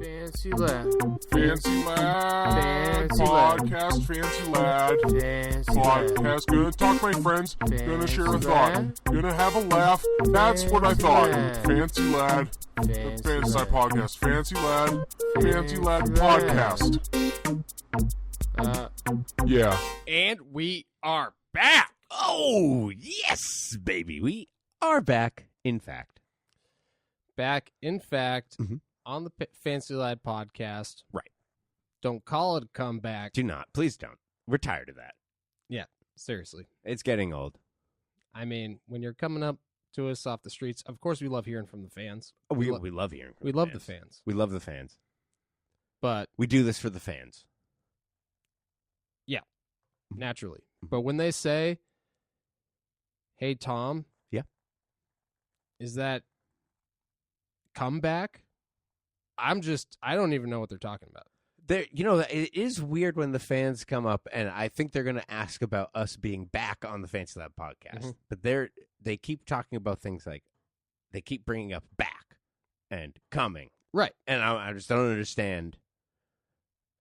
Fancy lad. Fancy lad. Fancy Podcast. Fancy lad. Fancy Podcast. Gonna talk to my friends. Gonna share a Fancy thought. lad. Gonna have a laugh. That's what I Fancy thought. lad. Fancy lad. Fancy Fancy lad. podcast. Fancy lad. Fancy lad Fancy podcast. Yeah. And we are back. Oh, yes, baby. We are back, in fact. Back, in fact, Mhm. on the Fancy Lad podcast. Right. Don't call it a comeback. Do not. Please don't. We're tired of that. Seriously. It's getting old. I mean, when you're coming up to us off the streets, of course we love hearing from the fans. We lo- love hearing from We the love fans. the fans. We love the fans. But We do this for the fans. naturally. But when they say, hey, Tom. Yeah. Is that comeback? I don't even know what they're talking about. It is weird when the fans come up, and I think they're going to ask about us being back on the Fancy Lab podcast. Mhm. But they keep talking about things like they keep bringing up back and coming, Right. and I just don't understand.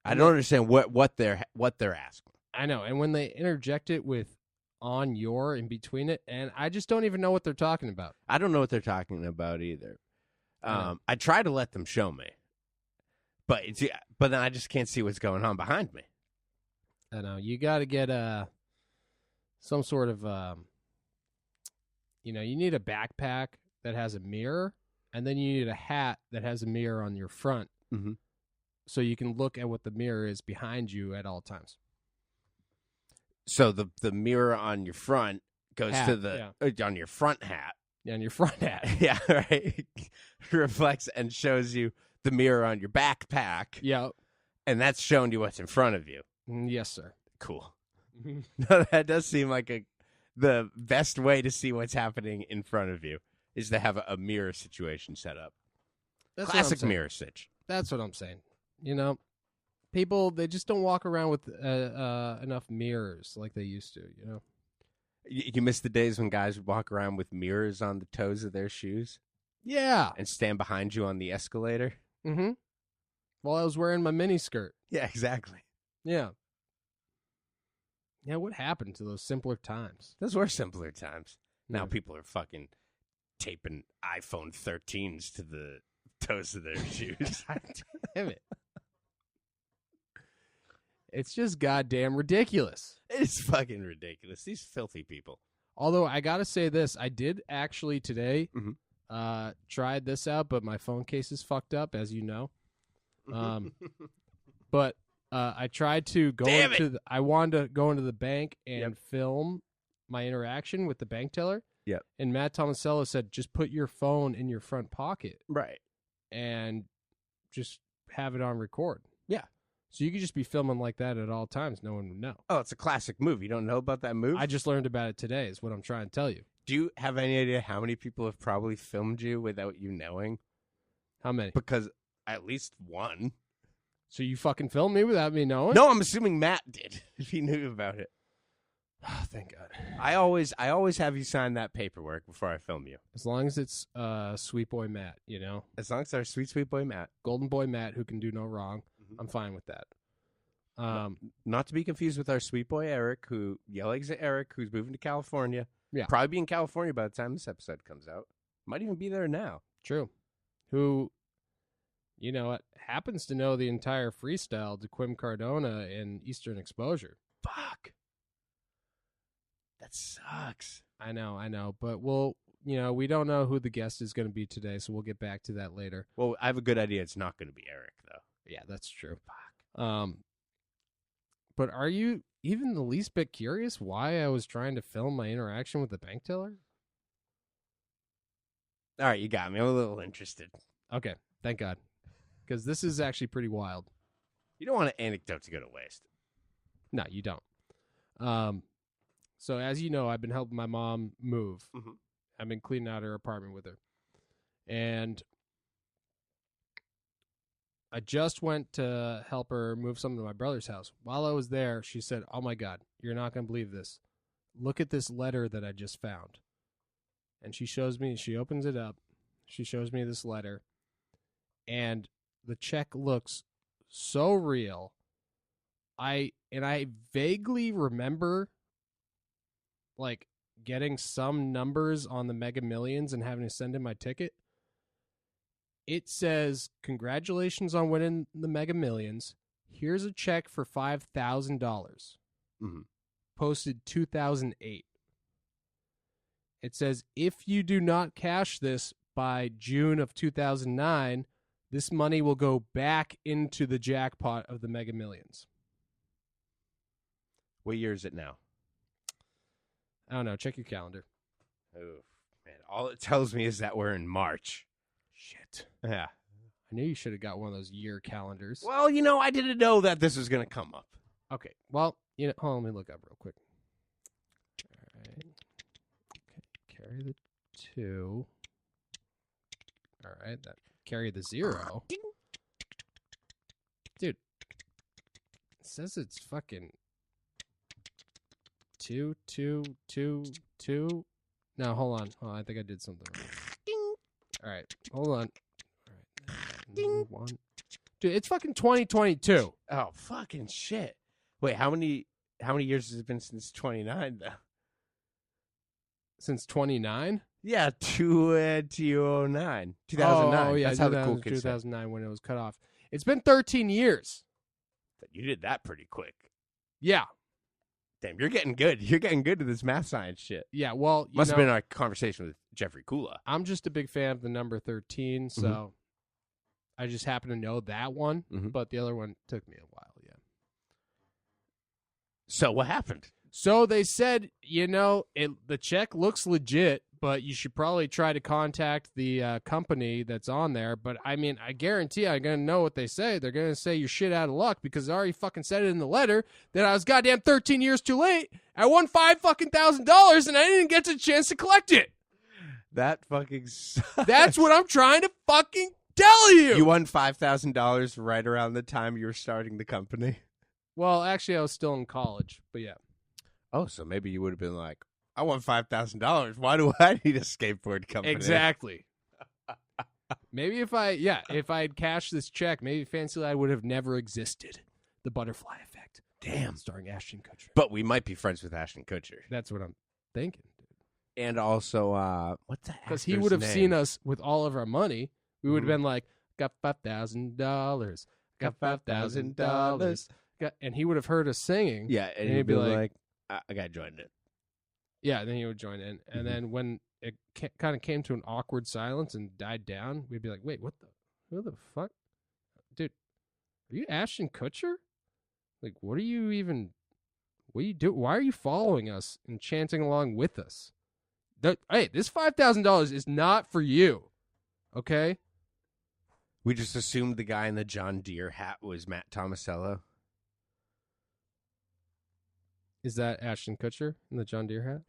I don't understand what they're asking. I know. And when they interject it with on your in between it, and I just don't even know what they're talking about. I don't know what they're talking about either. Yeah. I try to let them show me, but then I just can't see what's going on behind me. I know. You got to get some sort of, you need a backpack that has a mirror, and then you need a hat that has a mirror on your front, Mhm. so you can look at what the mirror is behind you at all times. So the mirror on your front goes Hat, to the on your front hat. Yeah, on your front hat. Yeah, right. Reflects and shows you the mirror on your backpack, Yeah. and that's showing you what's in front of you. Yes, sir. Cool. No, that does seem like the best way to see what's happening in front of you is to have a mirror situation set up. That's what I'm Classic saying. mirror stitch. That's what I'm saying. People, they just don't walk around with enough mirrors like they used to, You miss the days when guys would walk around with mirrors on the toes of their shoes Yeah. and stand behind you on the escalator? Mm-hmm. While I was wearing my mini skirt. Yeah, exactly. Yeah. Yeah, what happened to those simpler times? Those were simpler times. Now Yeah. people are fucking taping iPhone 13s to the toes of their shoes. Damn it. It's just goddamn ridiculous. It's fucking ridiculous. These filthy people. Although I gotta say this, I did actually today Mhm. tried this out, but my phone case is fucked up, as you know. But I tried to go Damn into I wanted to go into the bank and Yep. film my interaction with the bank teller. Yep. And Matt Tomasello said, just put your phone in your front pocket Right. and just have it on record. Yeah. So you could just be filming like that at all times. No one would know. Oh, it's a classic move. You don't know about that move? I just learned about it today is what I'm trying to tell you. Do you have any idea how many people have probably filmed you without you knowing? How many? Because at least one. So you fucking filmed me without me knowing? No, I'm assuming Matt did, if he knew about it. Oh, thank God. I always have you sign that paperwork before I film you. As long as it's sweet boy Matt, As long as it's our sweet boy Matt. golden boy Matt who can do no wrong. Mhm. I'm fine with that. Not to be confused with our sweet boy Eric, yellow exit Eric, who's moving to California. Yeah. Probably be in California by the time this episode comes out. Might even be there now. True. Who, happens to know the entire freestyle to Quim Cardona in Eastern Exposure. Fuck. That sucks. I know. But we don't know who the guest is going to be today, so we'll get back to that later. Well, I have a good idea. It's not going to be Eric, though. Yeah, that's true. But are you even the least bit curious why I was trying to film my interaction with the bank teller? All right, you got me. I'm a little interested. Okay, thank God. Because this is actually pretty wild. You don't want an anecdote to go to waste. No, you don't. So as you know, I've been helping my mom move. Mhm. I've been cleaning out her apartment with her. And I just went to help her move something to my brother's house. While I was there, she said, "Oh my God, you're not going to believe this. Look at this letter that I just found." And she opens it up. She shows me this letter. And the check looks so real. I vaguely remember like getting some numbers on the Mega Millions and having to send in my ticket. It says, "Congratulations on winning the Mega Millions. Here's a check for $5,000." Mm-hmm. Posted 2008. It says, "If you do not cash this by June of 2009, this money will go back into the jackpot of the Mega Millions." What year is it now? I don't know. Check your calendar. Oh, man. All it tells me is that we're in March. Shit. Yeah. I knew you should have got one of those year calendars. Well, I didn't know that this was going to come up. Okay. Well, hold on, let me look up real quick. All right. Okay. Carry the 2. All right. That carry the 0. Dude. It says it's fucking 2, 2, 2, 2. No, hold on. Oh, I think I did something wrong. All right. Hold on. All right. 1. Dude, it's fucking 2022. Oh, fucking shit. Wait, how many years has it been since 29, though? Since 29? Yeah, 2009. 2009. Oh, yeah. That's how the cool kids say. 2009 when it was cut off. It's been 13 years. You did that pretty quick. Yeah. Damn, you're getting good. You're getting good to this math science shit. Yeah, well, Must have been our conversation with Jeffrey Kula. I'm just a big fan of the number 13, so I just happen to know that one, but the other one took me a while, yeah. So what happened? So they said, the check looks legit, but you should probably try to contact the company that's on there. But, I mean, I guarantee I'm going to know what they say. They're going to say you're shit out of luck because I already fucking said it in the letter that I was goddamn 13 years too late. I won $5,000 and I didn't get the chance to collect it. That fucking sucks. That's what I'm trying to fucking tell you. You won $5,000 right around the time you were starting the company? Well, actually, I was still in college, but yeah. Oh, so maybe you would have been like, I won $5,000. Why do I need a skateboard company? Exactly. Maybe if I'd cashed this check, maybe Fancy Lad would have never existed. The Butterfly Effect. Damn. Starring Ashton Kutcher. But we might be friends with Ashton Kutcher. That's what I'm thinking. And also, what's that? Because he would have seen us with all of our money. We would have been like, got $5,000. Got $5,000. And he would have heard us singing. Yeah, and he'd be like, I got to join it. Yeah, then he would join in. And then when it kind of came to an awkward silence and died down, we'd be like, wait, who the fuck? Dude, are you Ashton Kutcher? Like, what are you do? Why are you following us and chanting along with us? Hey, this $5,000 is not for you. Okay? We just assumed the guy in the John Deere hat was Matt Tomasello. Is that Ashton Kutcher in the John Deere hat?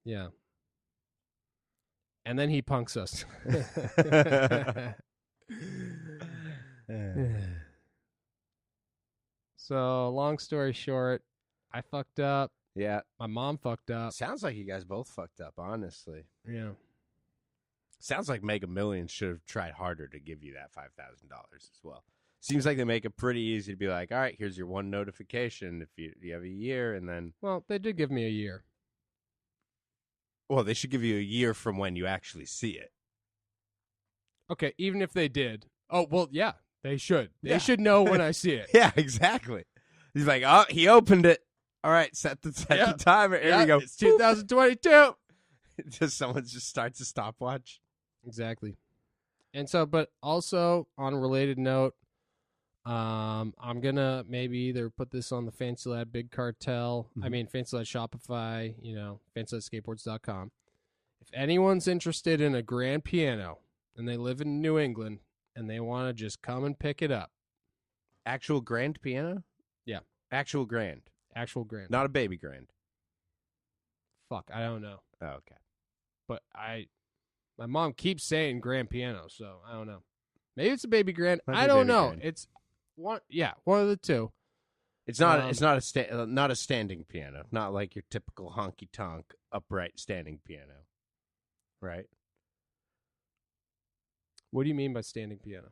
Yeah. And then he punks us. So, long story short, I fucked up. Yeah. My mom fucked up. Sounds like you guys both fucked up, honestly. Yeah. Sounds like Mega Millions should have tried harder to give you that $5,000 as well. Seems like they make it pretty easy to be like, all right, here's your one notification if you have a year, and then... Well, they did give me a year. Well, they should give you a year from when you actually see it. Okay, even if they did. Oh, well, yeah, they should. They should know when I see it. Yeah, exactly. He's like, oh, he opened it. All right, set the timer. Here we go. It's 2022. Just someone just starts a stopwatch. Exactly. And so, but also on a related note, I'm gonna maybe either put this on the Fancy Lad Big Cartel. I mean, Fancy Lad Shopify. FancyLadSkateboards.com. If anyone's interested in a grand piano and they live in New England and they want to just come and pick it up, Actual grand piano? Yeah. Actual grand. Actual grand. Not a baby grand. Fuck, I don't know. Oh, okay. But my mom keeps saying grand piano, so I don't know. Maybe it's a baby grand. I don't know. Grand. It's one of the two. It's not. It's not not a standing piano. Not like your typical honky tonk upright standing piano, right? What do you mean by standing piano?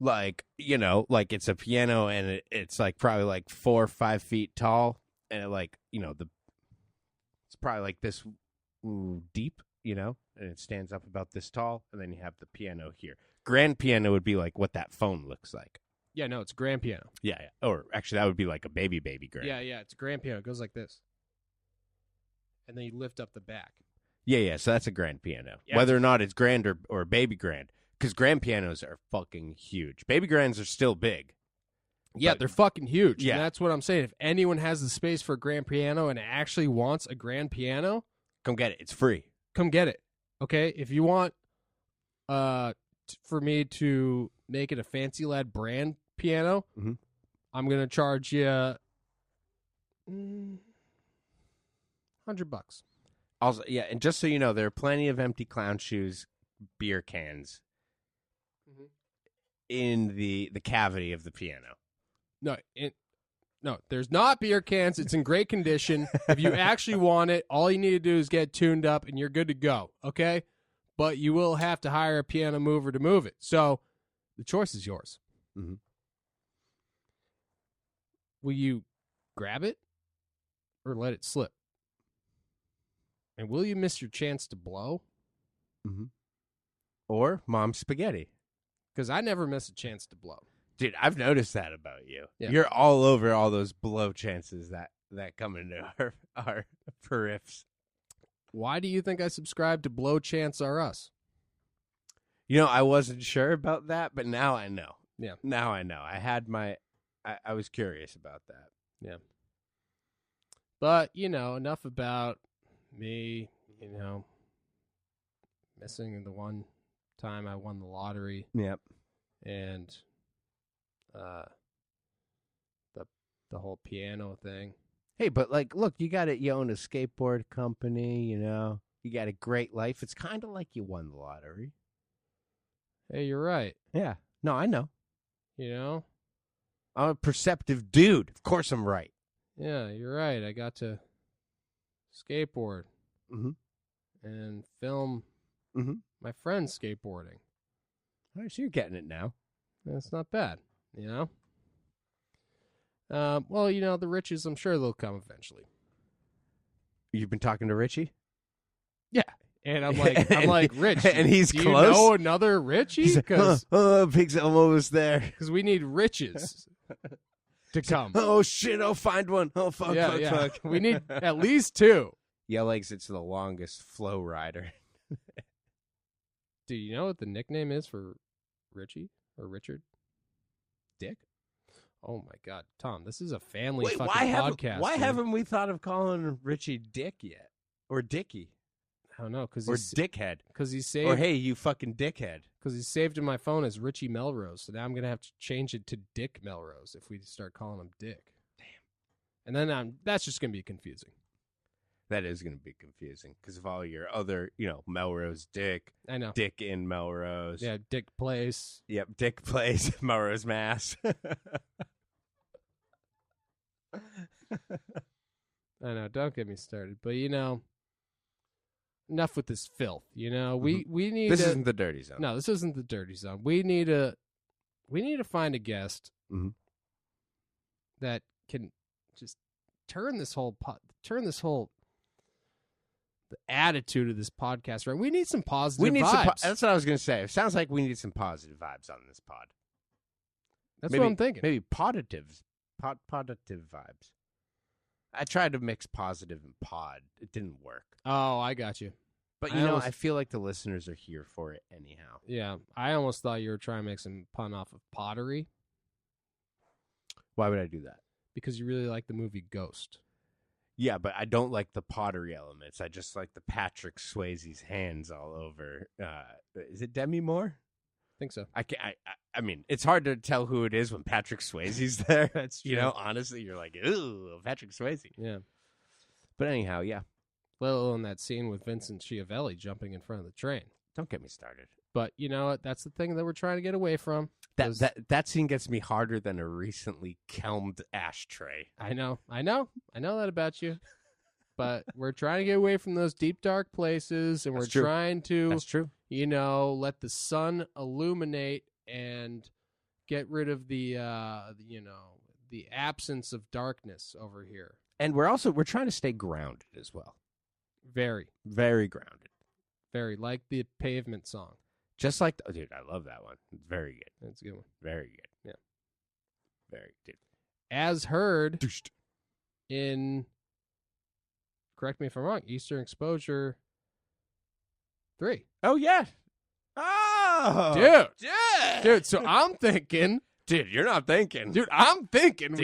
Like, like it's a piano and it's like probably like 4 or 5 feet tall, and it like, it's probably like this deep, and it stands up about this tall, and then you have the piano here. Grand piano would be like what that phone looks like. Yeah, no, it's a grand piano. Yeah. Or actually, that would be like a baby grand. Yeah, it's a grand piano. It goes like this. And then you lift up the back. Yeah, so that's a grand piano. Yeah, Whether or not it's grand or baby grand, because grand pianos are fucking huge. Baby grands are still big. Yeah, But- they're fucking huge. Yeah. And that's what I'm saying. If anyone has the space for a grand piano and actually wants a grand piano, Come get it. It's free. come get it. Okay? If you want for me to make it a Fancy Lad brand piano, Mhm. I'm going to charge you $100. Also, yeah, and just so you know, there are plenty of empty clown shoes, beer cans Mhm. in the cavity of the piano. No, there's not beer cans. It's in great condition. If you actually want it, all you need to do is get tuned up and you're good to go, okay? But you will have to hire a piano mover to move it. So the choice is yours. Mhm. Will you grab it or let it slip? And will you miss your chance to blow? Or mom's spaghetti. Because I never miss a chance to blow. Dude, I've noticed that about you. Yeah. You're all over all those blow chances that come into our periffs. Why do you think I subscribe to Blow Chance R Us? I wasn't sure about that, but now I know. Yeah. Now I know. I was curious about that. Yeah. But, enough about me, missing the one time I won the lottery Yep. and the whole piano thing. Hey, but like, look, you own a skateboard company, you got a great life. It's kind of like you won the lottery. Hey, you're right. Yeah. No, I know. I'm a perceptive dude. Of course I'm right. Yeah, you're right. I got to skateboard Mhm. and film Mhm. my friends skateboarding. All right, so you're getting it now. That's not bad, Well, the riches, I'm sure they'll come eventually. You've been talking to Richie? Yeah. And I'm like, Rich, and he's do close? you know another Richie? Because Big's almost there. we need riches to come. Oh, shit, I'll find one. Oh, fuck, yeah. fuck. We need at least 2. Yell Exit's the longest flow rider. Do you know what the nickname is for Richie or Richard? Dick? Oh my God, Tom! This is a family Wait, fucking podcast. why dude. haven't we thought of calling Richie Dick yet? Or Dickie? I don't know because Or Dickhead? he's Or saved hey, you fucking dickhead. because he's saved in my phone as Richie Melrose. So now I'm gonna have to change it to Dick Melrose if we start calling him Dick. Damn. And then that's just gonna be confusing. That is going to be confusing because of all your other, Melrose Dick, I know. Dick in Melrose. Yeah, Dick Place. Yep, Dick Place, Melrose, Mass. I know. Don't get me started. But enough with this filth. We need. This isn't the dirty zone. No, this isn't the dirty zone. We need to find a guest Mhm. that can just turn this whole the attitude of this podcast right. We need some positive We need vibes. that's what I was going to say. It sounds like we need some positive vibes on this pod. That's maybe, what I'm thinking. Maybe positive vibes. I tried to mix positive and pod. It didn't work. Oh, I got you. But I I feel like the listeners are here for it anyhow. Yeah, I almost thought you were trying to make some pun off of pottery Why would I do that? because you really like the movie Ghost. Yeah, but I don't like the pottery elements. I just like the Patrick Swayze's hands all over. Is it Demi Moore? I think so. I mean, it's hard to tell who it is when Patrick Swayze's there. That's true. Honestly, you're like, ooh, Patrick Swayze. Yeah. But anyhow, yeah. Let alone that scene with Vincent Schiavelli jumping in front of the train. Don't get me started. But you know what? That's the thing that we're trying to get away from. That scene gets me harder than a recently kelmed ashtray. I know that about you. but we're trying to get away from those deep, dark places, and That's we're true. trying to, That's true. let the sun illuminate and get rid of the absence of darkness over here. And we're trying to stay grounded as well. Very, Very grounded. very like the Pavement song. Just like, dude, I love that one. It's very good. That's a good one. Very good. Yeah. Very good. As heard in, correct me if I'm wrong, Eastern Exposure 3. Oh, yeah. Oh. Dude, so I'm thinking, Dude, you're not thinking. we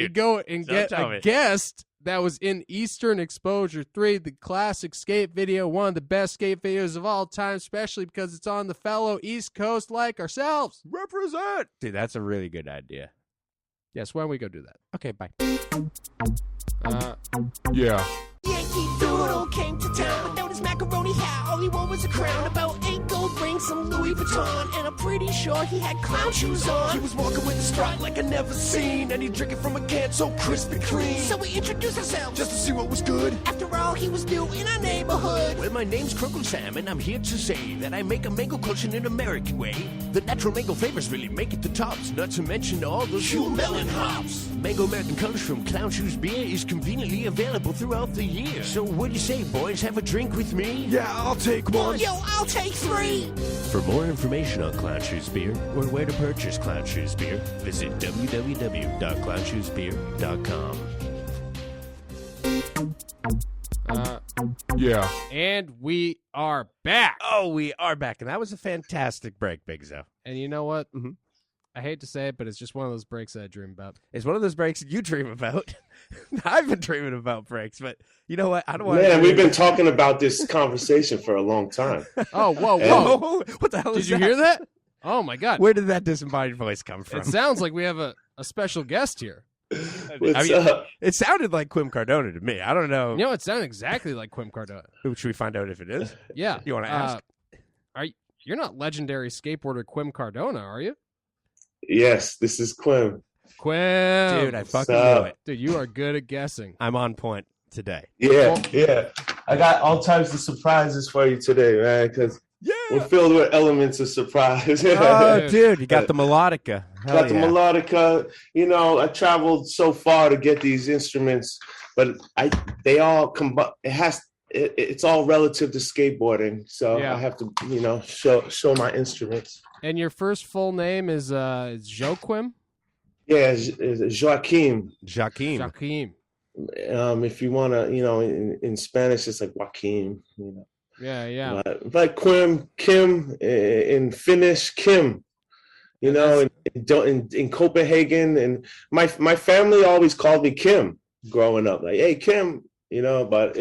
go and don't get tell a me. guest that was in Eastern Exposure 3, the classic skate video, one of the best skate videos of all time, especially because it's on the fellow East Coast like ourselves. Represent. Dude, that's a really good idea. Yes, why don't we go do that? Okay, bye. Yeah. Yankee Doodle came to town without his macaroni hat. All he wore was a crown, about 8 gold rings, some Louis Vuitton, and I'm pretty sure he had clown shoes on. He was walking with a strut like I never seen, and he drinking from a can so crisp and clean. So we introduced ourselves just to see what was good. After all, he was new in our neighborhood. Well, my name's Cruncle Sam, and I'm here to say that I make a mango culture in an American way. The natural mango flavors really make it the tops, not to mention all the Hugh melon hops. Mango American Colors from Clown Shoes Beer is conveniently available throughout the year. So what do you say, boys? Have a drink with me? Yeah, I'll take one. Yo, I'll take 3. For more information on Clown Shoes Beer or where to purchase Clown Shoes Beer, visit www.clownshoesbeer.com. Yeah. And we are back. Oh, we are back, and that was a fantastic break, Bigzo. And you know what? Mhm. I hate to say it, but it's just one of those breaks that I dream about. It's one of those breaks you dream about. I've been dreaming about breaks, but you know what? I don't want Man, we've been talking about this conversation for a long time. Oh, whoa, And- whoa. What the hell Did is you that? hear that? Oh, my God. Where did that disembodied voice come from? It sounds like we have a special guest here. What's up? It sounded like Quim Cardona to me. I don't know. You know, it sounded exactly like Quim Cardona. Should we find out if it is? Yeah. You want to ask? You're not legendary skateboarder Quim Cardona, are you? Yes, this is Quim. Quim. Dude, I what's fucking up? knew it. Dude, you are good at guessing. I'm on point today. Yeah. I got all types of surprises for you today, man, because we're filled with elements of surprise. Oh, dude, you got the melodica. Hell Got the yeah. melodica. You know, I traveled so far to get these instruments, but they all combine. It's all relative to skateboarding, so Yeah. I have to, show my instruments. And your first full name is Joaquim? Yeah, it's Joaquim. Joaquim. Joaquim. If you want to, in Spanish, it's like Joaquim. Yeah. But Kim, in Finnish, Kim. In Copenhagen, and my family always called me Kim growing up. Like, hey, Kim. But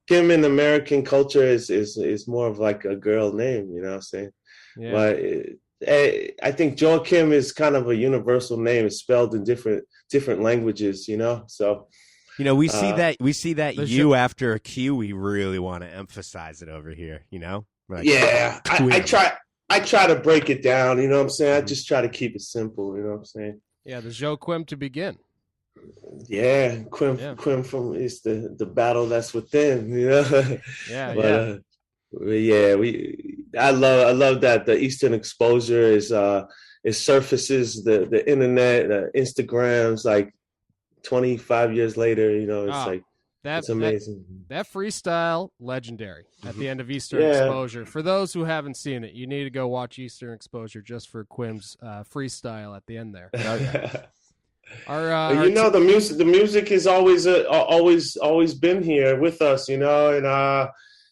Kim in American culture is more of like a girl name. You know what I'm saying? Yeah. But I think Joaquim is kind of a universal name. It's spelled in different languages. So. We see that the U after a Q. We really want to emphasize it over here. We're like, Yeah, I Quim. try to break it down. You know what I'm saying? I just try to keep it simple. You know what I'm saying? Yeah, the Joaquim to begin. Yeah, Quim from is the battle that's within. Yeah, But, I love that the Eastern Exposure is surfaces the internet, Instagrams, like 25 years later. It's amazing. That freestyle, legendary at the end of Eastern Yeah. Exposure. For those who haven't seen it, you need to go watch Eastern Exposure just for Quim's freestyle at the end there. The music is always been here with us, and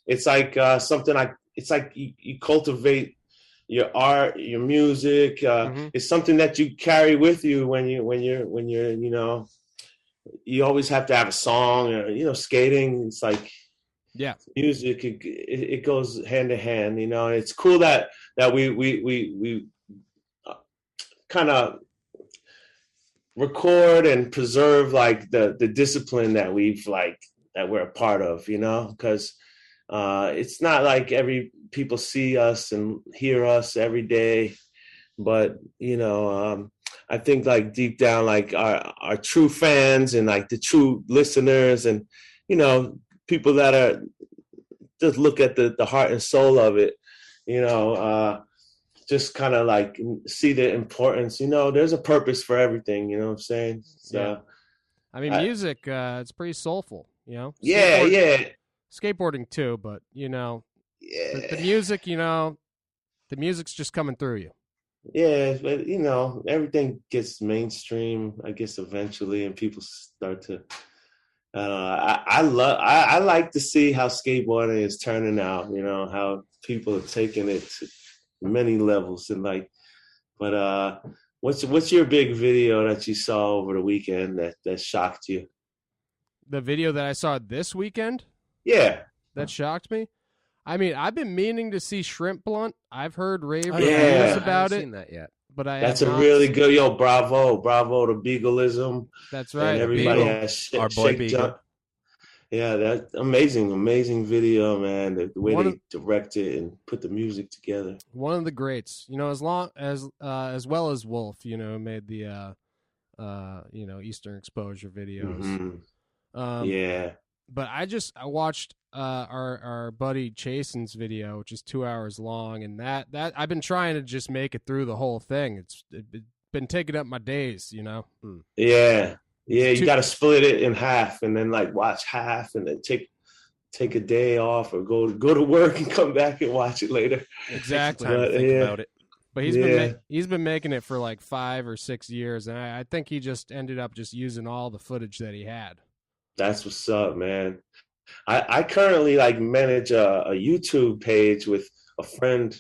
it's like something it's like you cultivate your art, your music. It's something that you carry with you when you're you always have to have a song, or skating. It's like music. It goes hand to hand. It's cool that we kind of record and preserve like the discipline that that we're a part of, because it's not like people see us and hear us every day, but I think like deep down, like our true fans and like the true listeners and people that are just look at the heart and soul of it, just kind of like see the importance. There's a purpose for everything. You know what I'm saying? So, yeah. I mean, music, it's pretty soulful. Yeah. Skateboarding too, but Yeah. the music, the music's just coming through you. Yeah, but everything gets mainstream, I guess, eventually, and people start to. I like to see how skateboarding is turning out. How people are taking it to many levels, and but what's your big video that you saw over the weekend that shocked you? The video that I saw this weekend? Yeah. That shocked me? I mean, I've been meaning to see Shrimp Blunt. I've heard rave Yeah. reviews about I haven't it. seen that yet. But That's a really good, bravo to Beagleism. That's right. And everybody Beagle. has Our boy shake Beagle. jump. Yeah, that's amazing video, man. The way they direct it and put the music together. One of the greats, as well as Wolf, made the Eastern Exposure videos. Mm-hmm. Yeah. But I watched our buddy Chasen's video, which is 2 hours long, and that I've been trying to just make it through the whole thing. It's been taking up my days, Yeah. Yeah, you got to split it in half and then watch half and then take a day off or go to work and come back and watch it later. Exactly. Time to think about it. But he's been making it for 5 or 6 years, and I think he just ended up just using all the footage that he had. That's what's up, man. I currently manage a YouTube page with a friend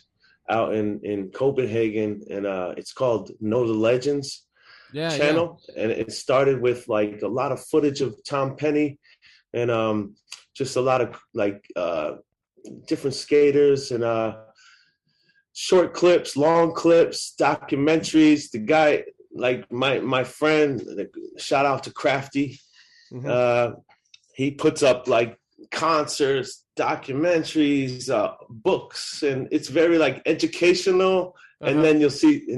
out in Copenhagen, and it's called Know the Legends. Channel. And it started with a lot of footage of Tom Penny and just a lot of different skaters and short clips, long clips, documentaries. The guy, my friend, shout out to Crafty. Mm-hmm. He puts up concerts, documentaries, books, and it's very educational. Uh-huh. And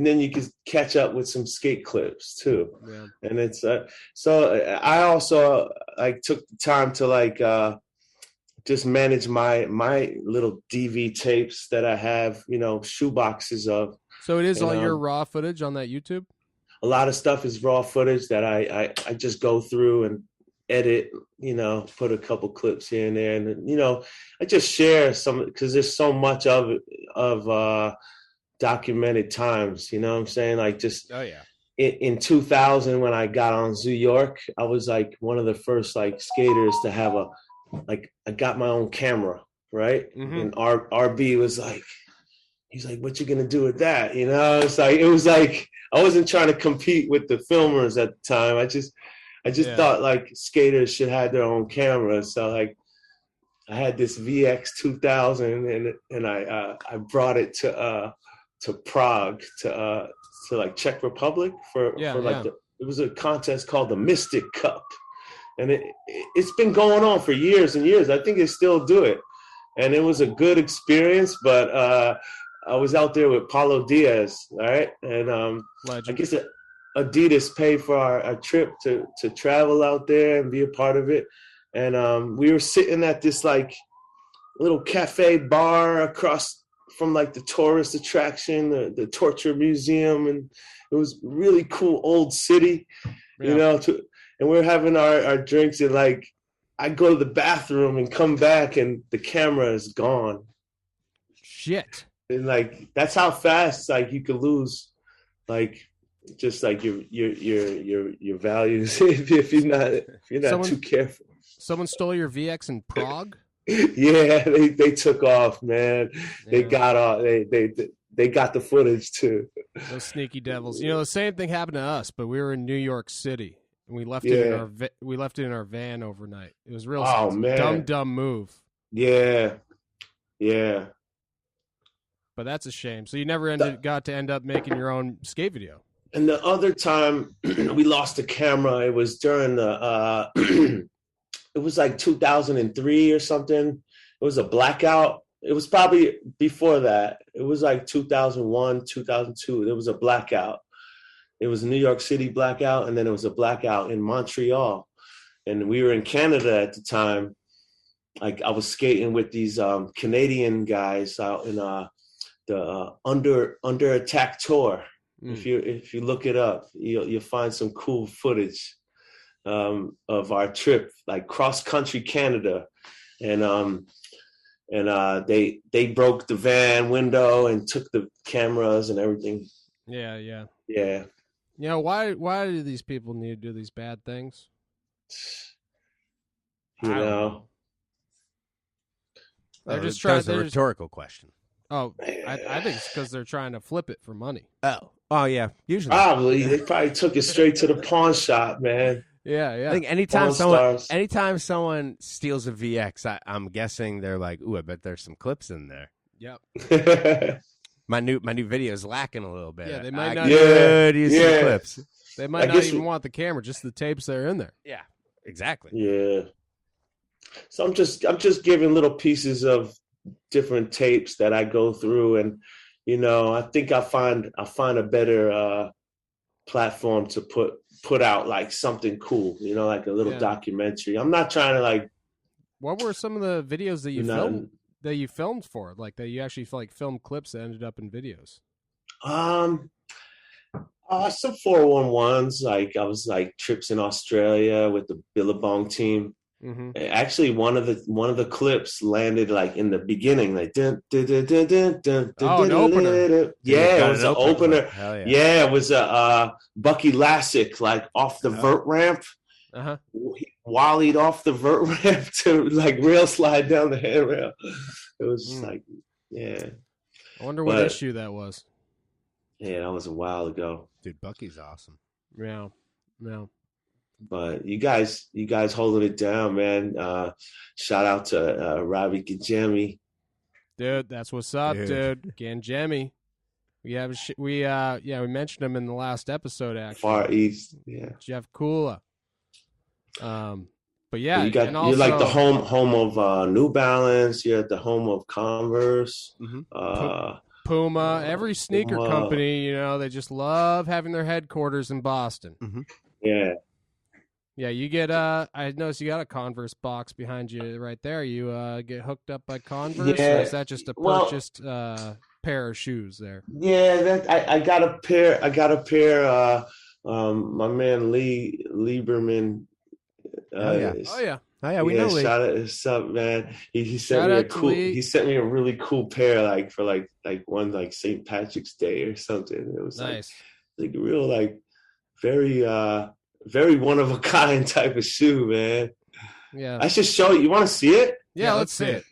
then you can catch up with some skate clips too. Yeah. And it's so I also took the time to just manage my little DV tapes that I have, shoe boxes of. So it is all your raw footage on that YouTube? A lot of stuff is raw footage that I just go through and edit, put a couple clips here and there, and I just share some because there's so much of documented times, you know what I'm saying? Oh yeah. In 2000 when I got on Zoo York, I was one of the first skaters to have I got my own camera, right? Mm-hmm. And RB was he's what you gonna do with that? It was I wasn't trying to compete with the filmers at the time. I just thought skaters should have their own cameras. So I had this VX 2000 and I brought it to Prague to Czech Republic it was a contest called the Mystic Cup, and it's been going on for years and years. I think they still do it, and it was a good experience. But I was out there with Paulo Diaz, all right, and I guess Adidas paid for our trip to travel out there and be a part of it, and we were sitting at this little cafe bar across from the tourist attraction, the torture museum, and it was really cool old city, and we're having our drinks, and I go to the bathroom and come back and the camera is gone. Shit. And that's how fast you could lose just your values if you're not too careful. Someone stole your VX in Prague? Yeah, they took off, man. Yeah. They got off. They got the footage too. Those sneaky devils. The same thing happened to us, but we were in New York City and we left it in our van overnight. It was real dumb move. Yeah. But that's a shame. So you never got to end up making your own skate video. And the other time we lost the camera, it was during the it was 2003 or something. It was a blackout. It was probably before that. It was 2001, 2002. There was a blackout. It was a New York City blackout, and then it was a blackout in Montreal. And we were in Canada at the time. like I was skating with these Canadian guys out in the Under Attack tour. If you look it up, you'll find some cool footage of our trip, like cross country Canada, and they broke the van window and took the cameras and everything. Yeah. Yeah. You know, why do these people need to do these bad things? You know. They're just trying. That's a rhetorical question. Oh, I think it's because they're trying to flip it for money. Oh yeah. Usually, Probably they probably took it straight to the pawn shop, man. Yeah. I think anytime someone steals a VX, I'm guessing they're like, "Ooh, I bet there's some clips in there." Yep. My new video is lacking a little bit. Yeah, they might not. Use some clips. They might not even want the camera, just the tapes that are in there. Yeah, exactly. Yeah. So I'm just giving little pieces of different tapes that I go through, and you know, I think I find a better platform to put out like something cool, you know, like a little documentary. I'm not trying to like. What were some of the videos that you filmed? That you filmed for, like that you actually like filmed clips that ended up in videos? Some 411s. Like I was like trips in Australia with the Billabong team. Mm-hmm. Actually, one of the clips landed like in the beginning, like an opener. Yeah, it was an opener. Hell yeah. Yeah, it was a Bucky Lassick, like off the vert ramp. Uh-huh. He wallied off the vert ramp to like rail slide down the handrail. It was just like, yeah. I wonder what issue that was. Yeah, that was a while ago. Dude, Bucky's awesome. Yeah. But you guys holding it down, man. Shout out to Ravi Gajemi. Dude, that's what's up, dude. Ganjemi. We mentioned him in the last episode, actually. Far East, yeah. Jeff Kula. But yeah, you're like the home of New Balance. You're at the home of Converse. Mm-hmm. Puma, every sneaker company, you know, they just love having their headquarters in Boston. Mm-hmm. Yeah. Yeah, you get I noticed you got a Converse box behind you right there. You get hooked up by Converse, or is that just a purchased pair of shoes there? Yeah, I got a pair. My man Lee Lieberman. We know Lee. Shout out, what's up, man? He sent me a cool. He sent me a really cool pair, like for like one like St. Patrick's Day or something. It was nice, like real like very one of a kind type of shoe, man. Yeah, I should show you. You want to see it? Yeah, let's see it.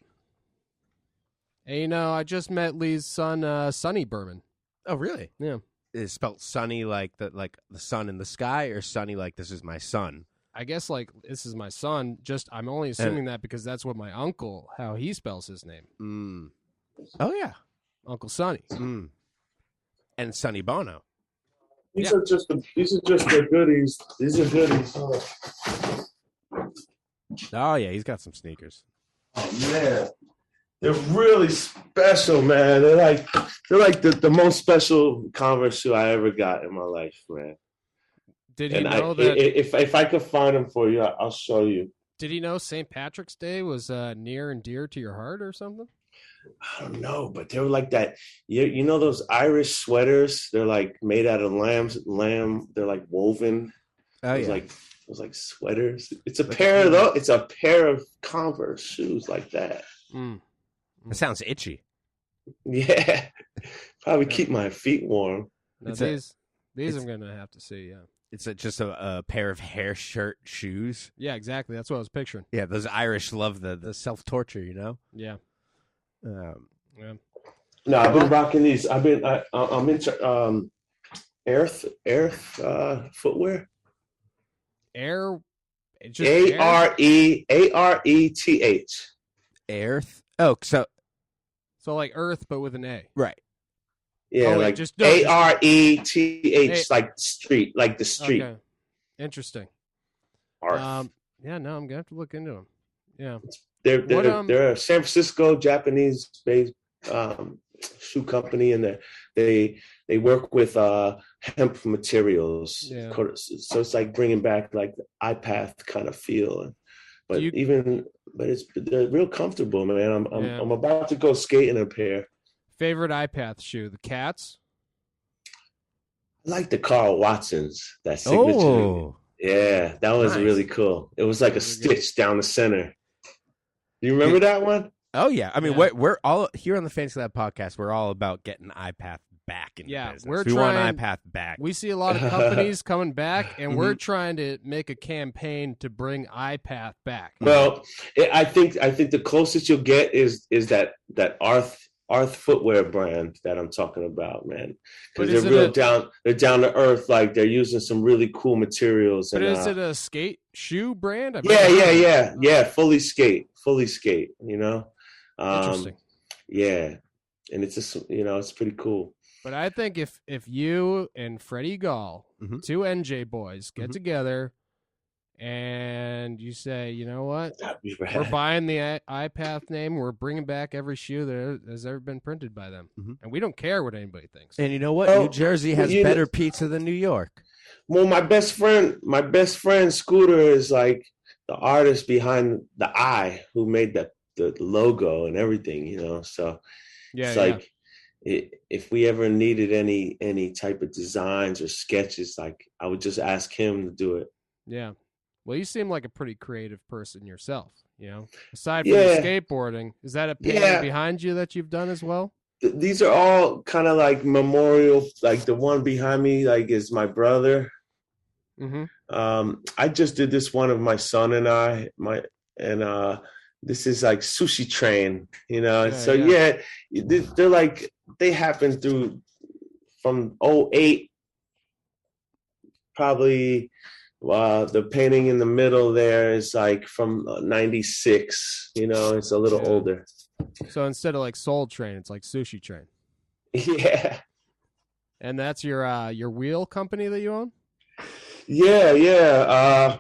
Hey, you know, I just met Lee's son, Sonny Berman. Oh, really? Yeah. Is it spelled sunny like the sun in the sky, or sunny like this is my son? I guess like this is my son. Just I'm only assuming that because that's what my uncle, how he spells his name. Oh yeah, Uncle Sonny. And Sonny Bono. These are just the goodies. These are goodies. Oh yeah, he's got some sneakers. Oh man, they're really special, man. They're like the most special Converse shoe I ever got in my life, man. Did he know that? If I could find them for you, I'll show you. Did he know St. Patrick's Day was near and dear to your heart or something? I don't know, but they were like that. You know those Irish sweaters? They're like made out of lamb. They're like woven. Oh yeah. It was like sweaters. It's a pair of those. It's a pair of Converse shoes like that. It sounds itchy. Yeah, probably keep my feet warm. Now these I'm gonna have to see. Yeah. It's just a pair of hair shirt shoes. Yeah, exactly. That's what I was picturing. Yeah, those Irish love the self-torture, you know? Yeah. Yeah. No, I've been rocking these. I'm into Earth footwear. Air. AREARETH. Earth. Oh, so like Earth, but with an A. Right. Yeah, like just ARETH, like street, like the street. Okay. Interesting. Arth. Yeah, no, I'm gonna have to look into them. Yeah, they're a San Francisco Japanese-based shoe company, and they work with hemp materials. Yeah. So it's like bringing back like the iPath kind of feel. but they're real comfortable, man. I'm about to go skate in a pair. Favorite iPath shoe? The Cats? I like the Carl Watsons, that signature. Oh, Yeah, that was nice. really cool. It was like a stitch down the center. You remember that one? Oh yeah, I mean Yeah. we're all here on the Fantasy Lab podcast. We're all about getting iPath back in Yeah, business. we're we want trying- iPath back. We see a lot of companies coming back, and Mm-hmm. we're trying to make a campaign to bring iPath back. Well, I think the closest you'll get is that Arth footwear brand that I'm talking about, man. But Because is they're it real a- down. They're down to earth. Like they're using some really cool materials. But and, is it a skate shoe brand? I've never heard of it. yeah. Fully skate. You know. Interesting. Yeah, and it's just it's pretty cool. But I think if you and Freddie Gall, Mhm. two NJ boys, get Mhm. together and you say, you know what, That'd be we're rad. buying the iPath name, we're bringing back every shoe that has ever been printed by them, Mhm. and we don't care what anybody thinks. And you know what? Oh, New Jersey has you know- better pizza than New York. Well, my best friend Scooter is like the artist behind the Eye, who made the logo and everything. So Yeah, it's like if we ever needed any type of designs or sketches, like I would just ask him to do it. yeah. Well, you seem like a pretty creative person yourself. Aside from Yeah. the skateboarding, is that a painting Yeah. behind you that you've done as well? These are all kind of like memorial. Like the one behind me, like is my brother. Mm-hmm. I just did this one of my son and I. This is like Sushi Train. So yeah. they're like they happen through from 2008, probably. The painting in the middle there is like from 96. It's a little Yeah. older. So instead of like Soul Train, it's like Sushi Train. Yeah. And that's your wheel company that you own? Yeah.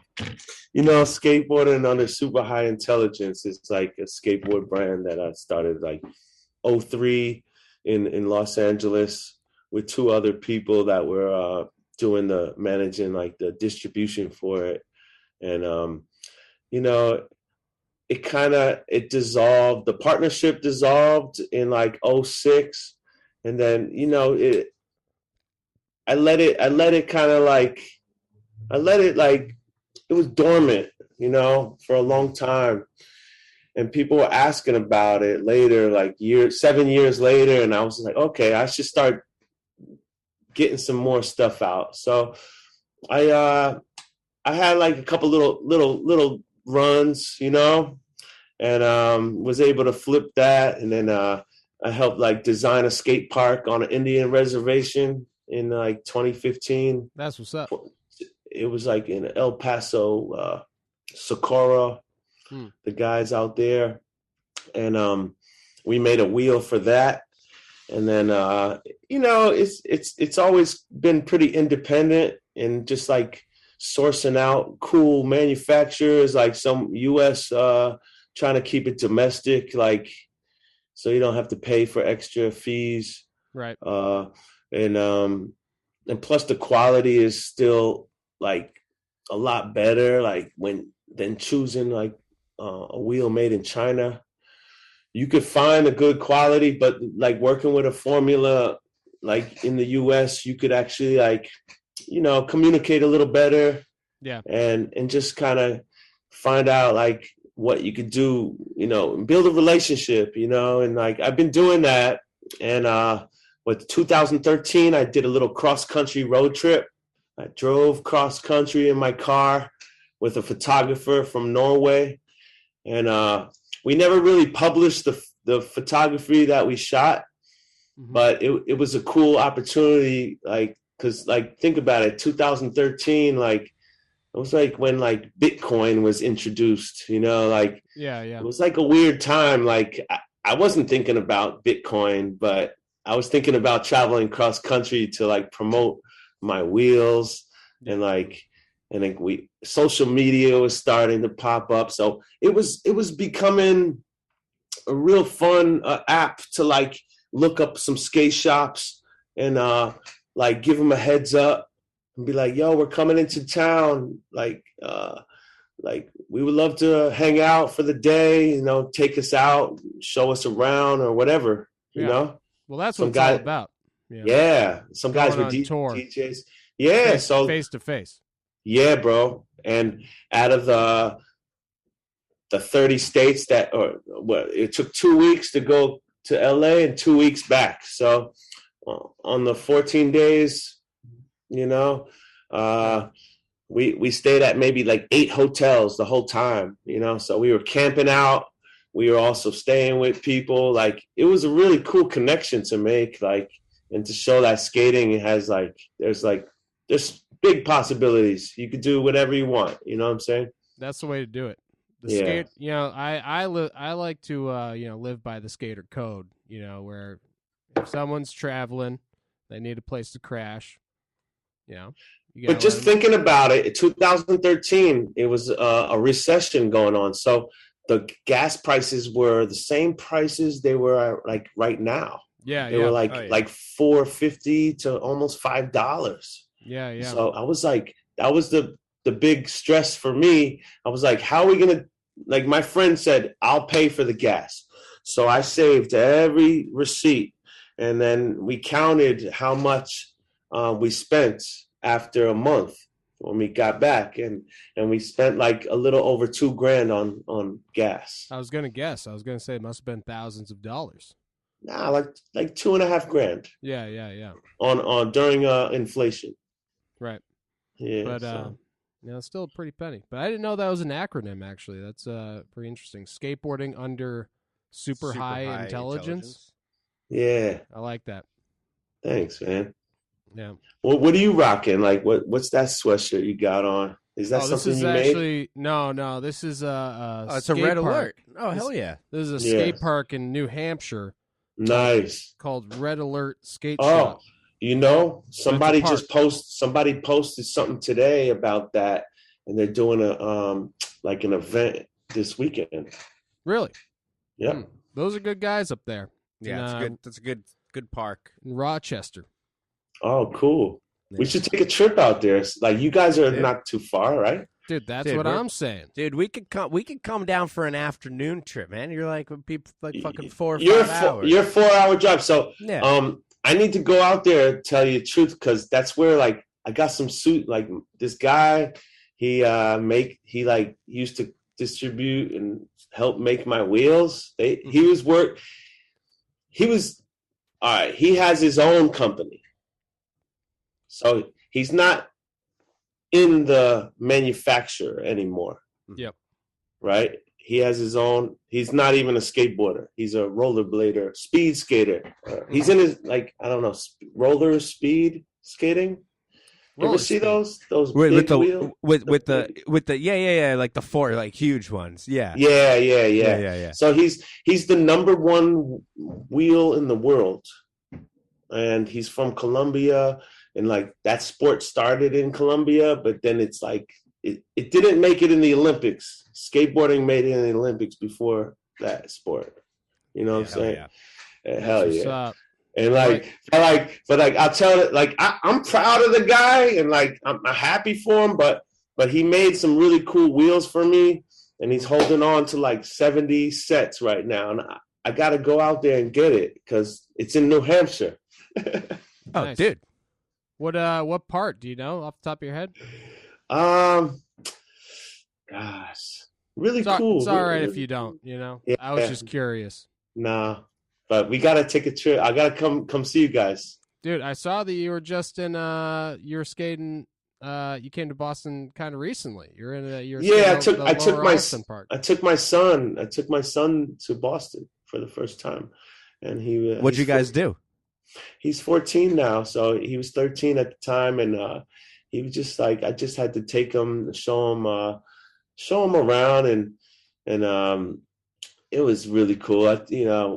Skateboarding under super high intelligence is like a skateboard brand that I started like 2003 in Los Angeles with two other people that were managing like the distribution for it. And it dissolved. The partnership dissolved in like 2006, and then I let it it was dormant, for a long time. And people were asking about it later, like 7 years later. And I was like, okay, I should start getting some more stuff out. So I had like a couple little runs, and was able to flip that. And then I helped like design a skate park on an Indian reservation in like 2015. That's what's up. It was like in El Paso, Socorro, the guys out there. And we made a wheel for that. And then, it's always been pretty independent and just like sourcing out cool manufacturers, like some U.S. Trying to keep it domestic, like so you don't have to pay for extra fees. Right. And plus the quality is still like a lot better, like than choosing like a wheel made in China. You could find a good quality, but like working with a formula like in the US, you could actually like, communicate a little better. Yeah. And just kind of find out like what you could do, build a relationship, and like I've been doing that. And with 2013, I did a little cross-country road trip. I drove cross-country in my car with a photographer from Norway. And we never really published the photography that we shot, but it was a cool opportunity, like, because, like, think about it, 2013, like, it was like when, like, Bitcoin was introduced, like, Yeah. it was like a weird time. Like, I wasn't thinking about Bitcoin, but I was thinking about traveling cross country to like promote my wheels and like social media was starting to pop up. So it was becoming a real fun app to like look up some skate shops and like give them a heads up and be like, yo, we're coming into town. Like, like we would love to hang out for the day, you know, take us out, show us around or whatever, you know. Well, that's Some what it's guy- all about. Yeah, some guys Going were on tour. DJs. Yeah, so face to face. yeah, bro. And out of the 30 states that, or what, it took 2 weeks to go to LA and 2 weeks back. So on the 14 days, you know, we stayed at maybe like 8 hotels the whole time, you know. So we were camping out. We were also staying with people. Like, it was a really cool connection to make, like, and to show that skating has like, there's big possibilities. You could do whatever you want. You know what I'm saying? That's the way to do it. The Yeah. skate, you know, I like to you know, live by the skater code, you know, where if someone's traveling, they need a place to crash, you know. You But gotta just let 'em- thinking about it, in 2013, it was a recession going on. So the gas prices were the same prices they were like right now. yeah, They yeah, were like Oh, yeah. like $4.50 to almost $5. yeah, yeah. So I was like, that was the big stress for me. I was like, how are we gonna, like, my friend said, I'll pay for the gas. So I saved every receipt, and then we counted how much we spent after a month when we got back, and we spent like a little over $2,000 on gas. I was gonna guess. I was gonna say it must have been thousands of dollars. Nah, like $2,500 Yeah, yeah, yeah. on during inflation. Right. Yeah, But so. you know, it's still a pretty penny. But I didn't know that was an acronym. Actually, that's pretty interesting. Skateboarding under super high intelligence. Yeah, I like that. thanks, man. Yeah. Well, what are you rocking? Like, what's that sweatshirt you got on? Is that This something is you made? actually no. This is Oh, it's a skate red park. alert. Oh, hell yeah. This is a Yeah. skate park in New Hampshire Nice. called Red Alert Skate Oh, Shop. you know, somebody park. somebody posted something today about that, and they're doing a like an event this weekend. Really? Yeah. Hmm. Those are good guys up there. Yeah, it's in, good. That's a good park. in Rochester. Oh, cool. We should take a trip out there. Like, you guys are Yeah. not too far, right? Dude, that's Dude, what we're- I'm saying. Dude, we could come down for an afternoon trip, man. You're like would be like fucking 4 or 5 You're hours. you're 4-hour drive. So Yeah. I need to go out there, tell you the truth, because that's where, like, I got some suit. Like, this guy, he used to distribute and help make my wheels. He has his own company, so he's not in the manufacturer anymore. Yep. Right? He has his own. He's not even a skateboarder. He's a rollerblader, speed skater. He's in his, like, I don't know, roller speed skating. You Roller ever see speed. those with big the wheels? with the yeah like the 4 like huge ones. Yeah. Yeah. So he's the number one wheel in the world, and he's from Colombia, and like that sport started in Colombia, but then it's like it didn't make it in the Olympics. Skateboarding made it in the Olympics before that sport. You know what I'm saying? Hell What's yeah. up? And but I'll tell it, like, I'm proud of the guy, and like I'm happy for him, but he made some really cool wheels for me, and he's holding on to like 70 sets right now, and I got to go out there and get it because it's in New Hampshire. Oh, Nice. dude. What part do you know off the top of your head? Gosh, really It's cool. It's all right if you don't. You know, Yeah. I was just curious, Nah, but we got to take a trip. I got to come see you guys. dude. I saw that you were just in. You were skating. You came to Boston kind of recently. You're in. You're Yeah, skating I the took Lower my Austin Park. I took my son to Boston for the first time, and he. What'd you guys do? He's 14 now, so he was 13 at the time, and he was just like, I just had to take him, show him around, and it was really cool.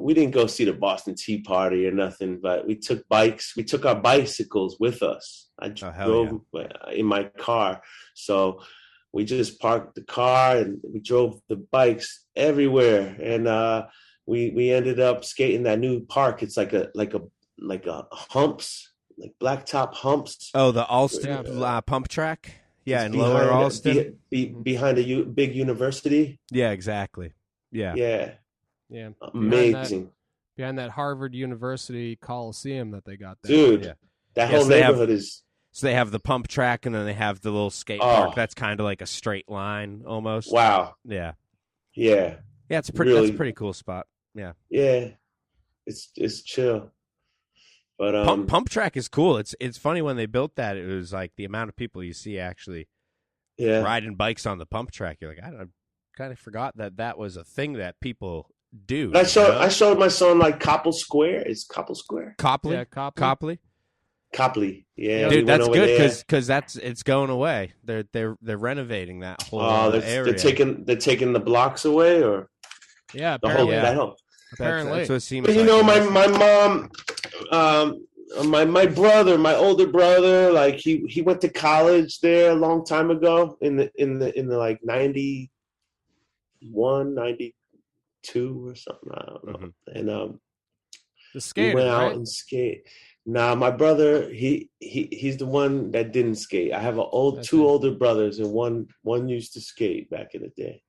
We didn't go see the Boston Tea Party or nothing, but we took our bicycles with us. I drove in my car, so we just parked the car and we drove the bikes everywhere, and we ended up skating that new park. It's like a humps, like blacktop humps. Oh, the Alston pump track. Yeah, It's in Lower Alston. behind a big university. Yeah, exactly. Yeah. Yeah, Yeah. amazing, Behind that Harvard University Coliseum that they got there. dude. Yeah. That Yes, whole they have- neighborhood is. So they have the pump track, and then they have the little skate Oh. park. That's kind of like a straight line almost. Wow. Yeah. Yeah. Yeah, it's a pretty. Really- That's a pretty cool spot. Yeah. Yeah. It's chill. But Pump track is cool. It's funny when they built that. It was like the amount of people you see actually yeah. riding bikes on the pump track. You're like, I kind of forgot that was a thing that people do. And I showed my son like Copple Square. Is Copple Square? Copley. Yeah, Copley. Copley. Copley. Yeah. we Dude, went that's over good there. because it's going away. They're renovating that whole they're area. they're taking the blocks away, or Yeah, the whole apparently. that whole. Apparently. That's what it seems But you like. know, my mom, my brother, my older brother, like he went to college there a long time ago in the like 91, 92 or something. I don't know. Mhm. And The we skater, went out right? and skate. Nah, my brother, he's the one that didn't skate. I have two older brothers, and one used to skate back in the day.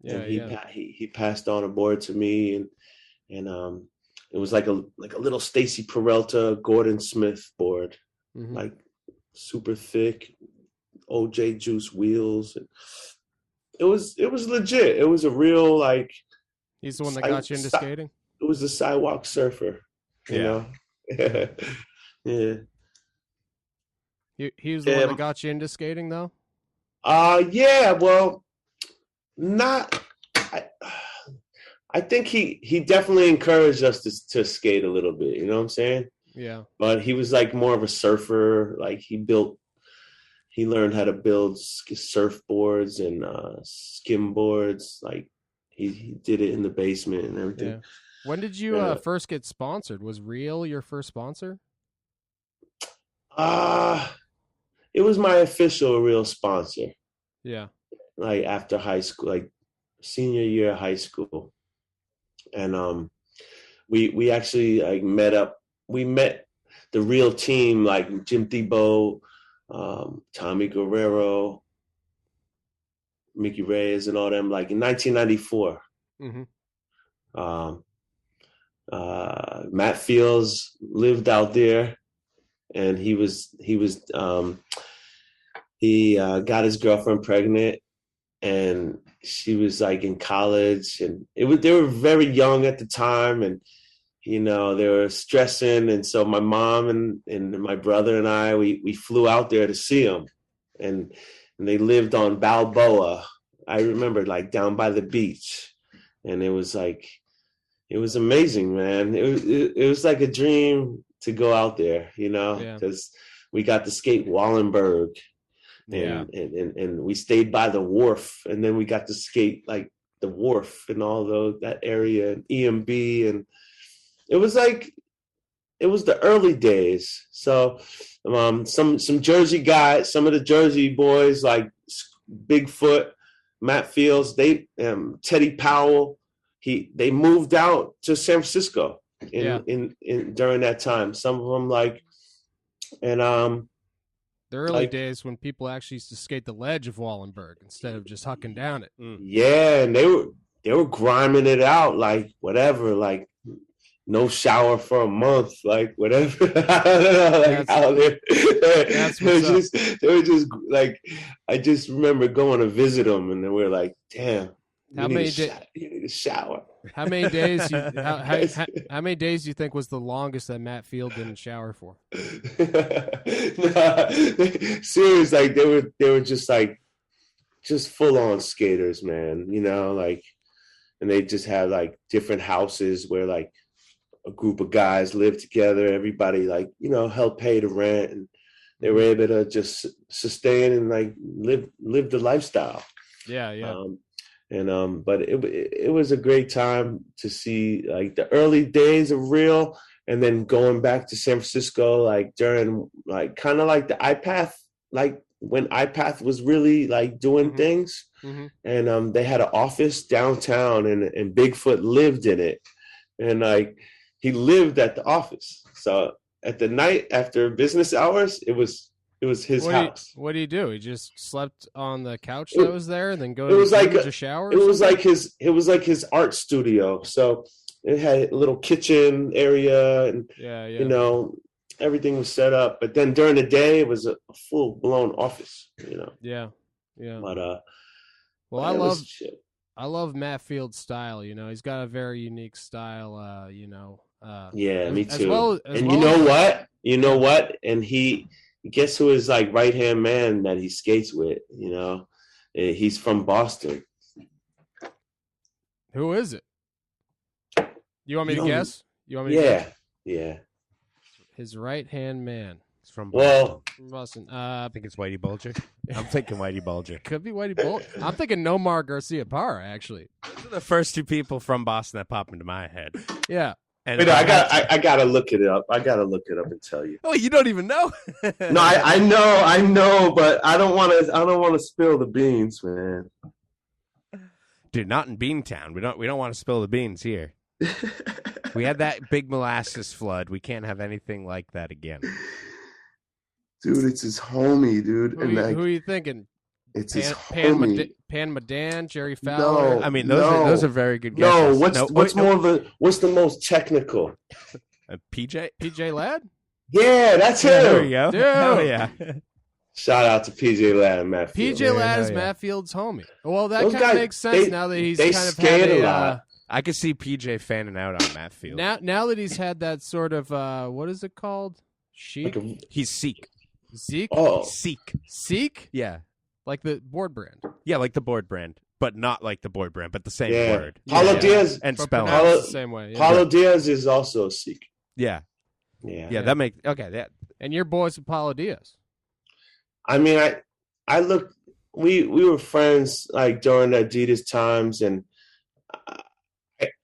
Yeah, And yeah. he passed on a board to me, and it was like a little Stacy Peralta Gordon Smith board, Mhm. like super thick, OJ Juice wheels, and it was legit. It was a real like. He's the one that got you into skating? It was a sidewalk surfer, you know. Yeah. He was the one that got you into skating, though? Yeah. Well, not. I think he definitely encouraged us to skate a little bit. You know what I'm saying? Yeah. But he was like more of a surfer. Like he learned how to build surfboards and skim boards. Like he did it in the basement and everything. Yeah. When did you first get sponsored? Was Real your first sponsor? It was my official Real sponsor. Yeah. Like after high school, like senior year of high school. And we actually like met up. We met the Real team, like Jim Thibault, Tommy Guerrero, Mickey Reyes, and all them, like in 1994. Mm-hmm. Matt Fields lived out there, and he got his girlfriend pregnant, and she was like in college, and they were very young at the time, and you know they were stressing, and so my mom and my brother and I we flew out there to see them, and they lived on Balboa. I remember, like down by the beach, and it was amazing, man. It was like a dream to go out there, you know, because we got to skate Wallenberg. And we stayed by the wharf, and then we got to skate like the wharf and all that area and EMB, and it was the early days. So some Jersey guys, some of the Jersey boys like Bigfoot, Matt Fields, Teddy Powell, they moved out to San Francisco in during that time. Some of them the early days when people actually used to skate the ledge of Wallenberg instead of just hucking down it. Yeah, and they were grinding it out, like whatever, like no shower for a month, like whatever. I don't know, like how they were just like, I just remember going to visit them, and they were like, damn, you need a shower. How many days? How many days do you think was the longest that Matt Field didn't shower for? Serious, like they were just full on skaters, man. You know, like, and they just had like different houses where like a group of guys lived together. Everybody like, you know, helped pay the rent, and they were able to just sustain and like live the lifestyle. Yeah. But it was a great time to see like the early days of Real, and then going back to San Francisco, like during like kind of like the iPath, like when iPath was really like doing things. Mm-hmm. And they had an office downtown, and Bigfoot lived in it, and like he lived at the office. So at the night after business hours, it was It was his What house. What do you do? He just slept on the couch It- that was there, and then go it to was the like gym to shower. It was like his art studio. So it had a little kitchen area, and yeah. you know, everything was set up. But then during the day, it was a full blown office. You know. Yeah. But Well, it was shit. I love Matt Field's style. You know, he's got a very unique style. Yeah, me as too. well And well you know as- what? You know what? And he guess who his like right hand man that he skates with. You know, he's from Boston. Who is it? You want me to You don't- guess? You want me to guess? Yeah. His right hand man It's from Boston. Well, from Boston. I think it's Whitey Bulger. I'm thinking Whitey Bulger. Could be Whitey Bull. I'm thinking Nomar Garcia Parra, actually. Those are the first two people from Boston that pop into my head. Yeah. And wait, I gotta look it up. I gotta look it up and tell you. Oh, you don't even know? No, I know, but I don't want to spill the beans, man. Dude, not in Beantown. We don't want to spill the beans here. We had that big molasses flood. We can't have anything like that again. Dude, it's his homie, dude, Who, and you, like, who are you thinking? it's his Pan homie. Madan, Jerry Fowler. No. I mean, those are very good No, guesses. what's the most technical? PJ? PJ Ladd? Yeah, that's him. Yeah, there we go. Dude. Hell yeah. Shout out to PJ Ladd and Matt Field. PJ Ladd is yeah. Matt Field's homie. Well, that Those kind of guys, makes sense they- now that he's they kind of skate had a lot. I could see PJ fanning out on Matt Field. now that he's had that sort of what is it called? Chic? Like a- He's Sikh. Zeke? oh, Sikh. Seek? Yeah. Like the board brand. Yeah, like the board brand, but not like the board brand, but the same yeah. word. Paulo Yeah. Diaz. And But spelling. pronounced Paulo- the same way. Yeah. Paulo Diaz is also a Sikh. Yeah. Yeah. Yeah, that makes okay. That And you're boys with Paulo Diaz. I mean, I looked. We were friends like during the Adidas times, and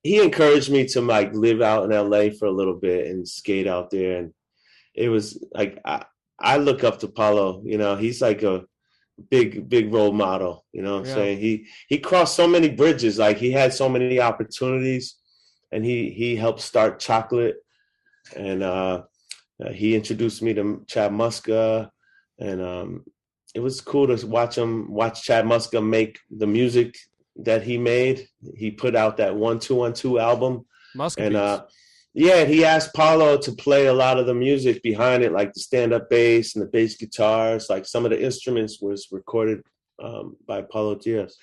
he encouraged me to like live out in LA for a little bit and skate out there. And it was like I look up to Paulo. You know, he's like a big role model. You know what I'm Yeah. saying? He crossed so many bridges. Like he had so many opportunities, and he helped start chocolate, and he introduced me to Chad Muska, and it was cool to watch Chad Muska make the music that he made. He put out that 1-2-1-2 album, Muscovy. and yeah, he asked Paulo to play a lot of the music behind it, like the stand-up bass and the bass guitars. Like some of the instruments was recorded by Paulo Diaz.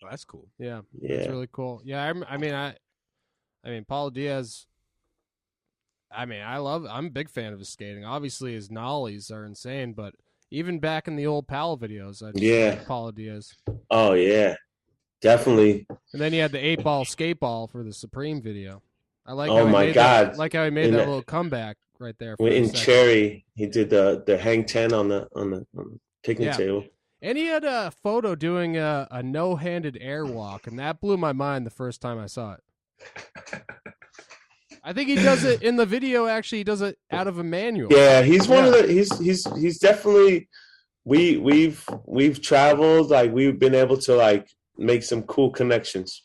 oh, that's cool. Yeah. Yeah, That's really cool. Yeah, I mean, Paulo Diaz. I'm a big fan of his skating. Obviously, his nollies are insane, but even back in the old Pal videos, I just Yeah. like Paulo Diaz. oh yeah, definitely. And then he had the 8-ball skate ball for the Supreme video. I like. Oh how he my made God. That, like how he made In that that- little comeback right there. For In a second. Cherry, he did the hang 10 on the picnic Yeah. table. And he had a photo doing a no-handed airwalk, and that blew my mind the first time I saw it. I think he does it in the video. Actually, he does it out of a manual. Yeah, he's one of Yeah. the he's definitely we've traveled, like we've been able to like make some cool connections.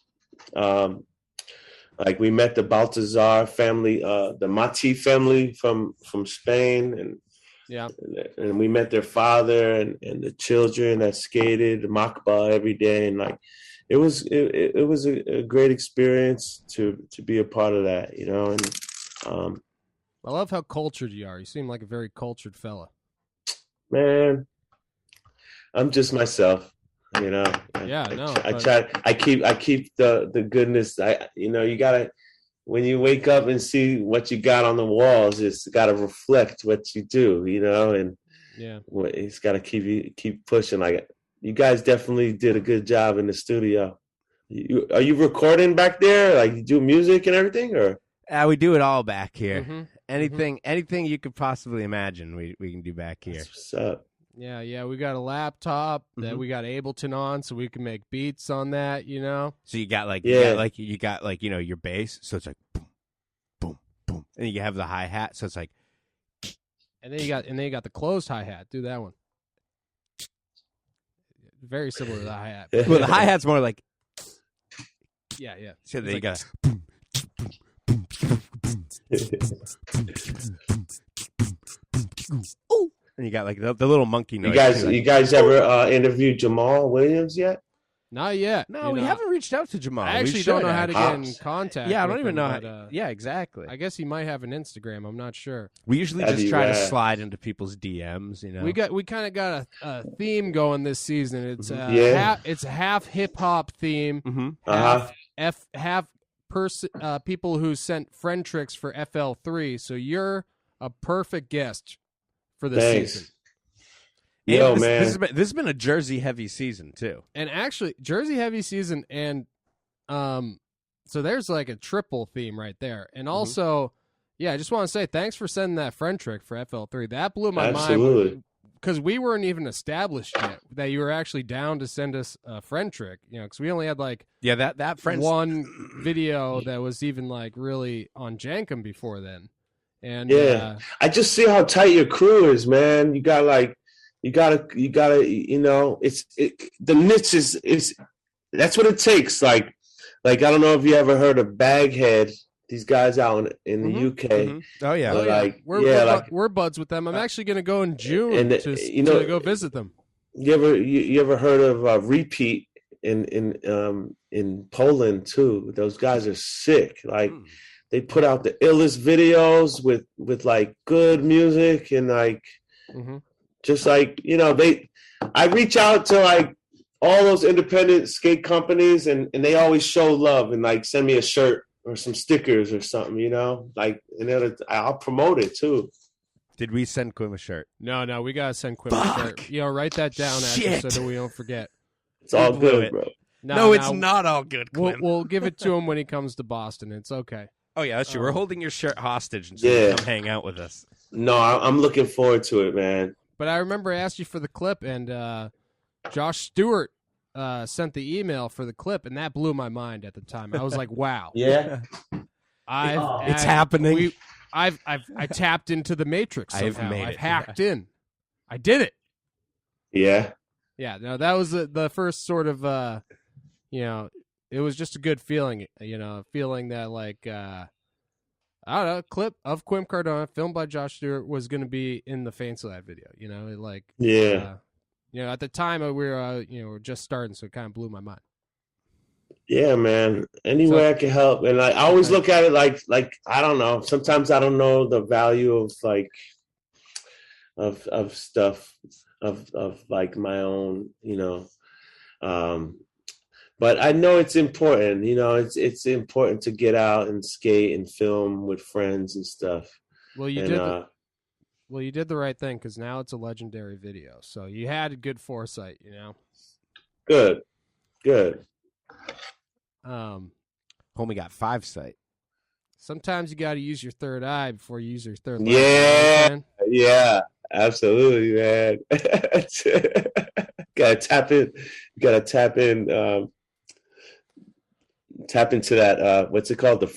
Like we met the Baltazar family, the Mati family from Spain, Yeah. and we met their father and the children that skated Makba every day, and like it was a great experience to be a part of that, you know. And I love how cultured you are. You seem like a very cultured fella. man, I'm just myself, you know. Yeah, no, I but- try. I keep the goodness. You gotta, when you wake up and see what you got on the walls, it's gotta reflect what you do, you know. And Yeah. it's gotta keep pushing. Like you guys definitely did a good job in the studio. Are you recording back there? Like you do music and everything, or? We do it all back here. Mhm. Anything you could possibly imagine, we can do back here. That's what's up. Yeah. We got a laptop that Mhm. we got Ableton on, so we can make beats on that. You know. So you got Yeah. you got your bass, so it's like boom, boom, boom, and you have the hi hat, so it's like And then you got the closed hi hat. Do that one. Very similar to the hi hat. well, the hi hat's more like Yeah. so. It's There you like- go. And you got like the little monkey noise. You guys ever interviewed Jamal Williams yet? Not yet. No, we haven't reached out to Jamal. I actually don't know how to get in contact. Yeah, I don't with even him, know. but, Yeah, exactly. I guess he might have an Instagram. I'm not sure. We usually That'd just be try to rad. slide into people's DMs. You know, We kind of got a theme going this season. It's Yeah. it's a half hip hop theme, Uh-huh. half people who sent friend tricks for FL3. So you're a perfect guest for this Thanks. season. Yo, this, man. This has been a Jersey heavy season too. And actually, Jersey heavy season, and so there's like a triple theme right there. And also, yeah, I just want to say thanks for sending that friend trick for FL3. That blew my mind Absolutely. because we weren't even established yet that you were actually down to send us a friend trick. You know, because we only had like That friend one video that was even like really on Jankum before then. And Yeah. I just see how tight your crew is, man. You gotta, you know, the niche is that's what it takes. Like I don't know if you ever heard of Baghead, these guys out in the UK. Oh yeah. But, like, we're buds with them. I'm actually going to go in June and, to you know, go visit them. You ever heard of Repeat in Poland too? Those guys are sick. Like they put out the illest videos with like good music and like just like, you know, I reach out to like all those independent skate companies and they always show love and like send me a shirt or some stickers or something, you know, like, and I'll promote it too. Did we send Quim a shirt? No, we gotta send Quim a shirt. You know, write that down actually, so that we don't forget. It's all blew good, it. bro. No, it's not all good, Quim. We'll give it to him when he comes to Boston. It's okay. Oh yeah, that's true. We're holding your shirt hostage until you come hang out with us. No, I'm looking forward to it, man. But I remember I asked you for the clip, and Josh Stewart sent the email for the clip, and that blew my mind at the time. I was like, "Wow, Yeah, It's happening. I tapped into the Matrix. I've Somehow. made I've it. hacked in. I did it. yeah. Yeah. No, that was the first sort of you know, it was just a good feeling. You know, feeling that like I don't know, a clip of Quim Cardona filmed by Josh Stewart was going to be in the Fancy Lad video. You know, like Yeah. You know, at the time we were we're just starting, so it kind of blew my mind. Yeah, man. Anywhere I can help, and I always look at it like I don't know. Sometimes I don't know the value of like of stuff of like my own, you know. But I know it's important. You know, it's important to get out and skate and film with friends and stuff. Well, you did the right thing because now it's a legendary video. So you had good foresight, you know. Good. Homie got 5 sight. Sometimes you got to use your third eye before you use your third leg. Yeah. Yeah, absolutely, man. Gotta tap in. Tap into that. What's it called? The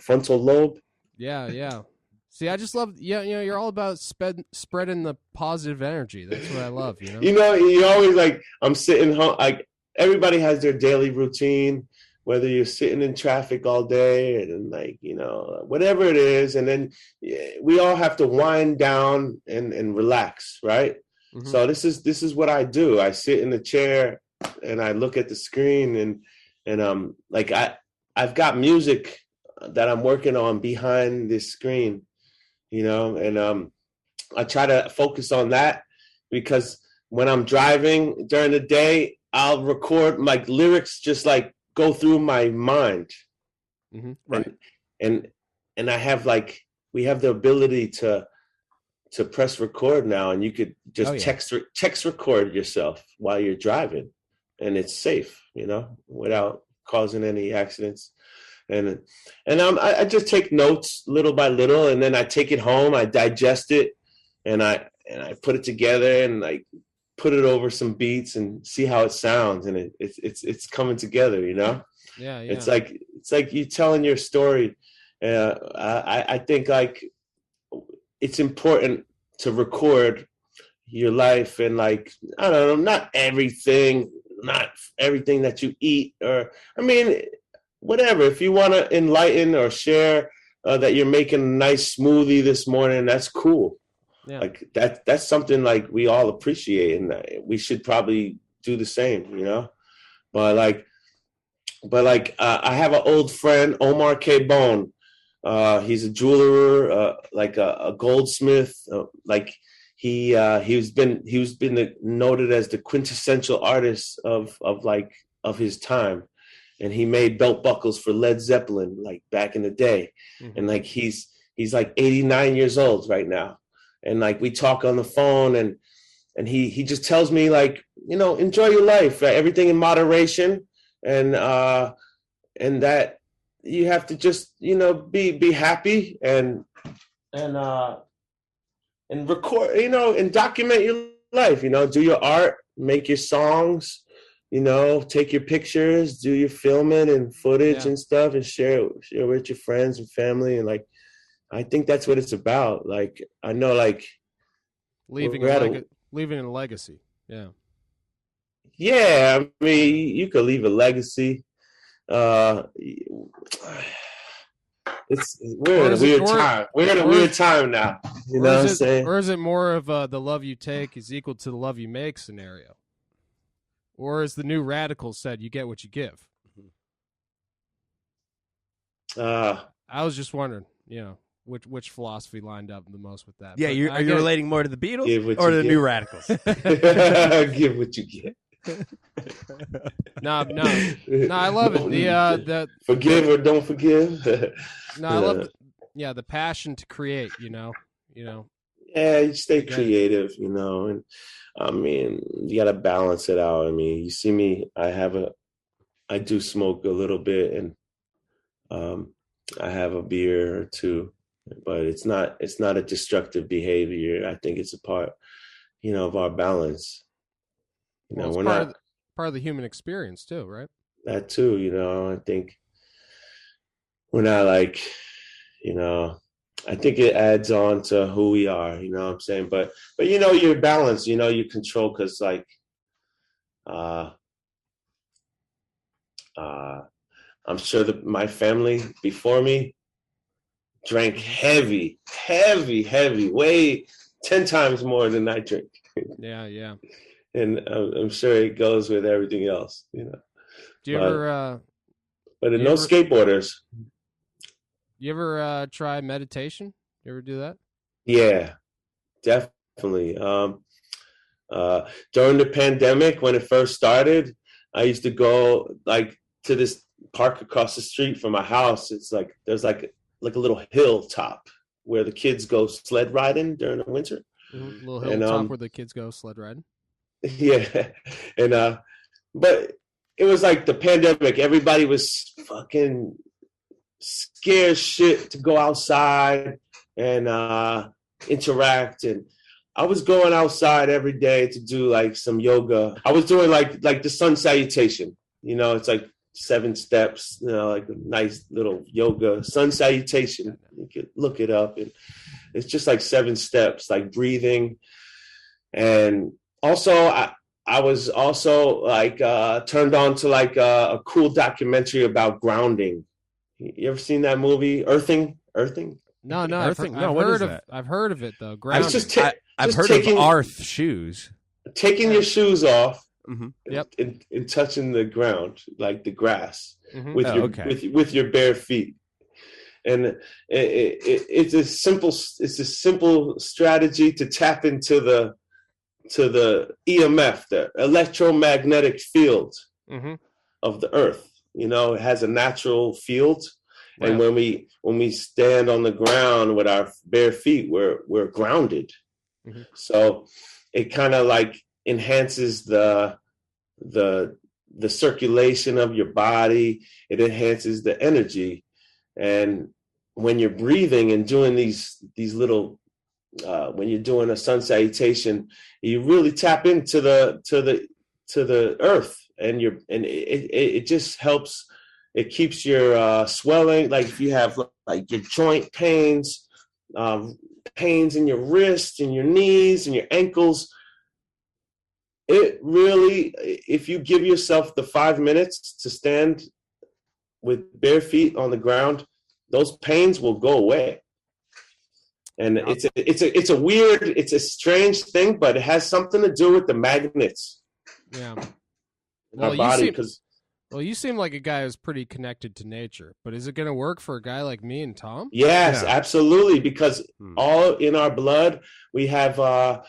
frontal lobe. Yeah. See, I just love. Yeah, you know, you're all about spreading the positive energy. That's what I love. You know. You know, you always like. I'm sitting home. Like everybody has their daily routine. Whether you're sitting in traffic all day and like, you know, whatever it is, and then we all have to wind down and relax, right? Mm-hmm. So this is what I do. I sit in the chair and I look at the screen and like I've got music that I'm working on behind this screen, you know, and I try to focus on that because when I'm driving during the day, I'll record my lyrics just like go through my mind. Mm-hmm. Right. And I have like, we have the ability to press record now, and you could just text record yourself while you're driving, and it's safe, you know, without causing any accidents. And I just take notes little by little, and then I take it home, I digest it, and I put it together and like put it over some beats and see how it sounds, and it's coming together, you know. Yeah. It's like you telling your story. I think like it's important to record your life, and like, I don't know, not everything that you eat, or I mean, whatever. If you want to enlighten or share that you're making a nice smoothie this morning, that's cool. Yeah. Like that's something like we all appreciate, and we should probably do the same, you know. But I have an old friend, Omar K. Bone. He's a jeweler, like a goldsmith. Like he's been noted as the quintessential artist of his time, and he made belt buckles for Led Zeppelin like back in the day. Mm-hmm. And like he's like 89 years old right now, and like we talk on the phone, and he just tells me like, you know, enjoy your life, everything in moderation, and that you have to just, you know, be happy and record, you know, and document your life, you know, do your art, make your songs, you know, take your pictures, do your filming and footage and stuff, and share with your friends and family. And like, I think that's what it's about. Like, I know, like, leaving a legacy. Yeah. Yeah. I mean, you could leave a legacy. We're in a weird time. We're in a weird time now. You know what I'm saying? Or is it more of the love you take is equal to the love you make scenario? Or as the new Radicals said, you get what you give? I was just wondering, you know, which philosophy lined up the most with that. Yeah, are you relating more to the Beatles or to the new Radicals? Give what you get. No, I love it. The forgive or don't forgive. No, I love the passion to create. You know. Yeah, you stay creative, you know, and I mean, you got to balance it out. I mean, you see me, I do smoke a little bit, and I have a beer or two, but it's not a destructive behavior. I think it's a part, you know, of our balance. You know, we're not part of the human experience too, right? That too, you know. I think we're not like, you know, I think it adds on to who we are, you know what I'm saying? But you know, you're balanced, you know, you control, because like I'm sure that my family before me drank heavy, way 10 times more than I drink. Yeah. And I'm sure it goes with everything else, you know. Do you ever? But no skateboarders. You ever try meditation? You ever do that? Yeah, definitely. During the pandemic, when it first started, I used to go like to this park across the street from my house. It's like there's like a little hilltop where the kids go sled riding during the winter. Mm-hmm. Little hilltop where the kids go sled riding. Yeah, and but it was like the pandemic. Everybody was fucking scared shit to go outside and interact. And I was going outside every day to do like some yoga. I was doing like the sun salutation. You know, it's like 7 steps. You know, like a nice little yoga sun salutation. You could look it up, and it's just like 7 steps, like breathing. And also, I was also like turned on to like a cool documentary about grounding. You ever seen that movie, Earthing? No, Earthing. I've heard of it though. Grounding. I've heard of Arth shoes. Taking your shoes off, and touching the ground, like the grass, mm-hmm. with your bare feet. And it's a simple strategy to tap into the EMF, the electromagnetic field of the earth. You know, it has a natural field. Wow. And when we stand on the ground with our bare feet, we're grounded. Mm-hmm. So it kind of like enhances the circulation of your body. It enhances the energy. And when you're breathing and doing these little when you're doing a sun salutation, you really tap into the earth, and it just helps. It keeps your swelling. Like if you have like your joint pains in your wrists and your knees and your ankles, it really, if you give yourself the 5 minutes to stand with bare feet on the ground, those pains will go away. And it's a weird, it's a strange thing, but it has something to do with the magnets Yeah. in our body. Well, you seem like a guy who's pretty connected to nature, but is it going to work for a guy like me and Tom? Yes, absolutely. Because all in our blood, we have a